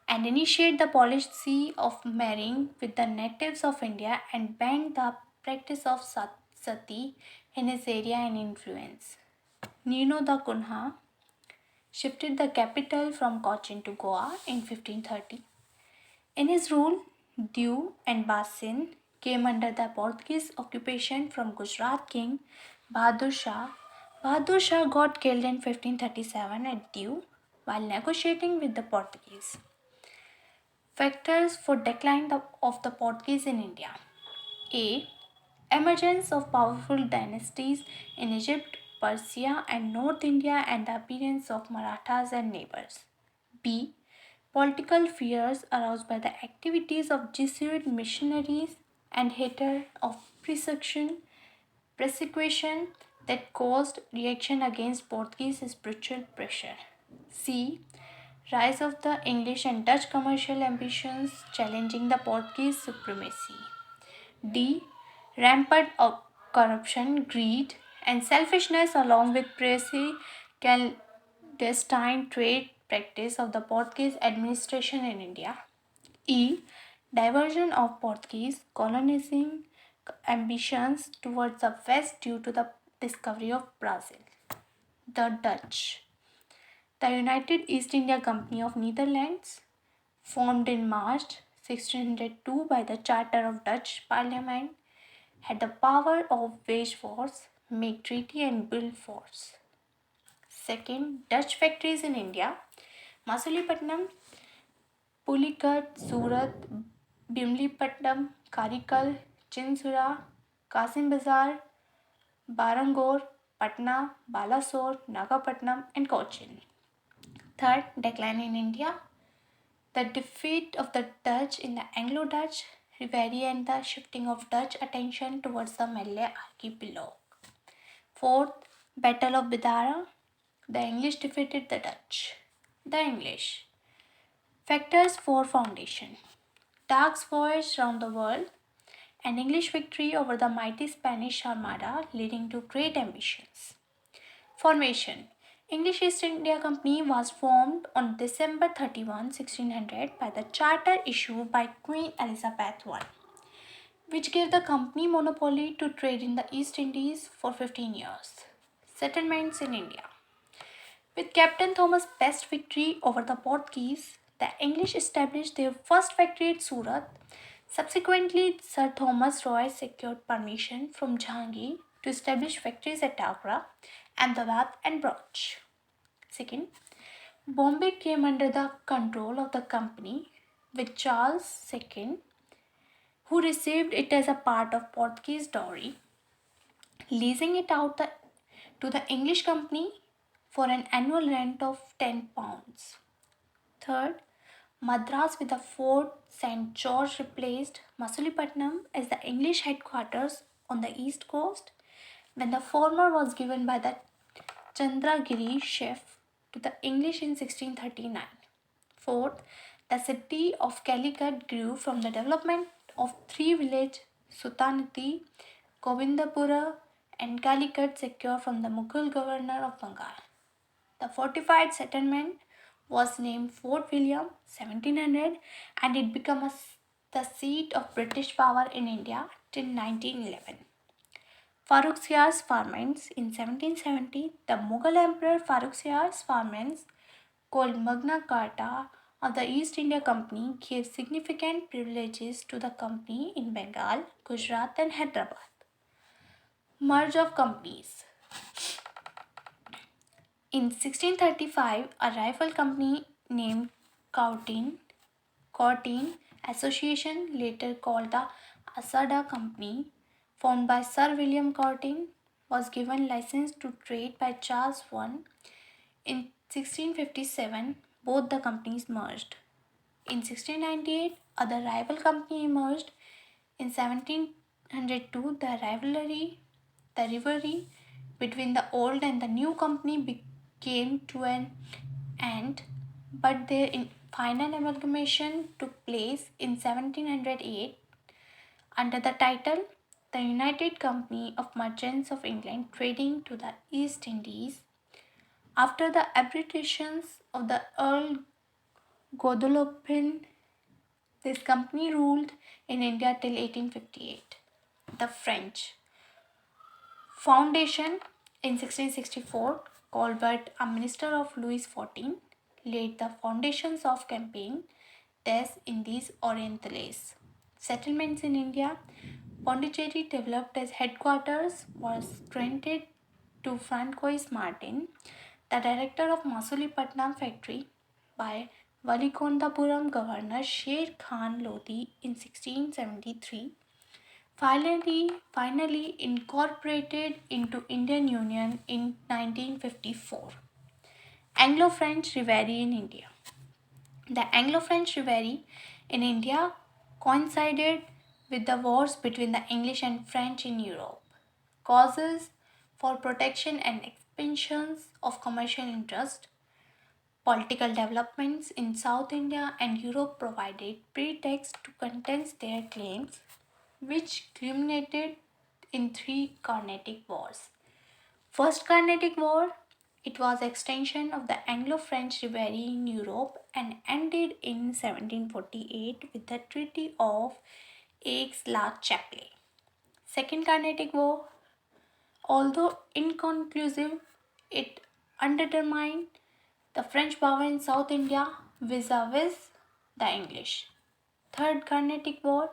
and initiated the policy of marrying with the natives of India and banned the practice of sati in his area and influence. Nino da Cunha shifted the capital from Cochin to Goa in 1530. In his rule, Diu and Basin came under the Portuguese occupation from Gujarat king Bahadur Shah. Bahadur Shah got killed in 1537 at Diu while negotiating with the Portuguese. Factors for decline of the Portuguese in India. A. Emergence of powerful dynasties in Egypt, Persia, and North India, and the appearance of Marathas and neighbors. B. Political fears aroused by the activities of Jesuit missionaries and hatred of persecution that caused reaction against Portuguese spiritual pressure. C. Rise of the English and Dutch commercial ambitions challenging the Portuguese supremacy. D. Rampant of corruption, greed, and selfishness along with pressy clandestine trade practice of the Portuguese administration in India. E. Diversion of Portuguese colonizing ambitions towards the west due to the discovery of Brazil. The Dutch. The United East India Company of Netherlands, formed in March 1602 by the Charter of Dutch Parliament, had the power of wage wars, make treaty and build forts. Second, Dutch factories in India, Masulipatam, Pulikat, Surat, Bimlipatnam, Karikal, Chinsura, Kasim Bazar, Barangor, Patna, Balasore, Nagapatnam, and Cochin. Third, decline in India, the defeat of the Dutch in the Anglo-Dutch rivalry and the shifting of Dutch attention towards the Malay archipelago. Fourth, Battle of Bidara, the English defeated the Dutch. The English. Factors for foundation. Dark's voyage round the world, an English victory over the mighty Spanish Armada leading to great ambitions. Formation. English East India Company was formed on December 31, 1600 by the charter issued by Queen Elizabeth I, which gave the company monopoly to trade in the East Indies for 15 years. Settlements in India. With Captain Thomas' best victory over the Portuguese, the English established their first factory at Surat. Subsequently, Sir Thomas Roy secured permission from Jahangir to establish factories at Agra, Ahmedabad, and Bhuj. Second, Bombay came under the control of the company with Charles II, who received it as a part of Portuguese dowry, leasing it out to the English company for an annual rent of £10. Third, Madras with the Fort St. George replaced Masulipatam as the English headquarters on the east coast when the former was given by the Chandragiri chief to the English in 1639. Fourth, the city of Calicut grew from the development of three villages Sultanati, Govindapura, and Calicut secured from the Mughal governor of Bengal. The fortified settlement was named Fort William 1700 and it became the seat of British power in India till 1911. Farrukhsiyar's farmhands in 1770, the Mughal Emperor Farrukhsiyar's farmhands, called Magna Carta of the East India Company, gave significant privileges to the company in Bengal, Gujarat, and Hyderabad. Merge of companies. In 1635, a rifle company named Corteen Association, later called the Asada Company, formed by Sir William Corteen, was given license to trade by Charles I. In 1657, both the companies merged. In 1698, other rival company emerged. In 1702, the rivalry between the old and the new company came to an end, but their final amalgamation took place in 1708 under the title the United Company of Merchants of England trading to the East Indies. After the abrogation of the Earl Godolphin, this company ruled in India till 1858. The French Foundation in 1664, Colbert, a minister of Louis XIV, laid the foundations of campaign des Indies Orientales. Settlements in India, Pondicherry developed as headquarters was granted to Francois Martin, the director of Masulipatam factory, by Valikondapuram governor Sher Khan Lodi in 1673. Finally incorporated into Indian Union in 1954. Anglo-French rivalry in India. The Anglo-French rivalry in India coincided with the wars between the English and French in Europe. Causes: for protection and expansions of commercial interest. Political developments in South India and Europe provided pretext to contest their claims, which culminated in three Carnatic Wars. First Carnatic War, it was extension of the Anglo-French rivalry in Europe and ended in 1748 with the Treaty of Aix-la-Chapelle. Second Carnatic War, although inconclusive, it undermined the French power in South India vis-a-vis the English. Third Carnatic War,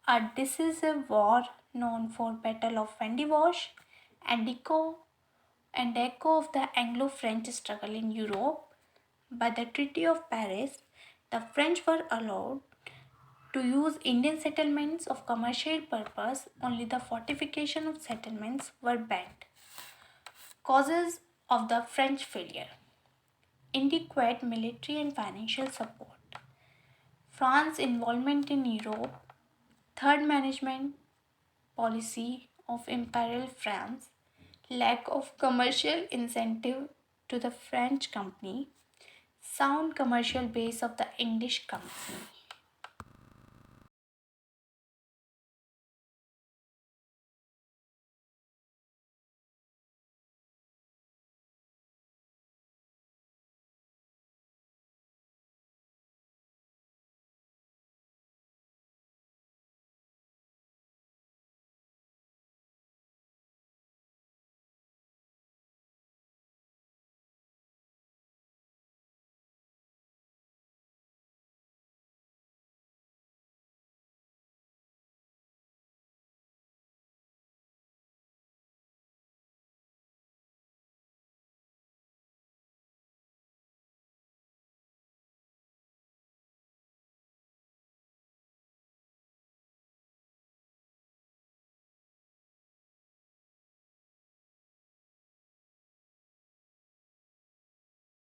a decisive war known for Battle of Vendivosh and echo of the Anglo-French struggle in Europe. By the Treaty of Paris, the French were allowed to use Indian settlements of commercial purpose, only the fortification of settlements were banned. Causes of the French failure: inadequate military and financial support, France's involvement in Europe, third management policy of Imperial France, lack of commercial incentive to the French company, sound commercial base of the English company.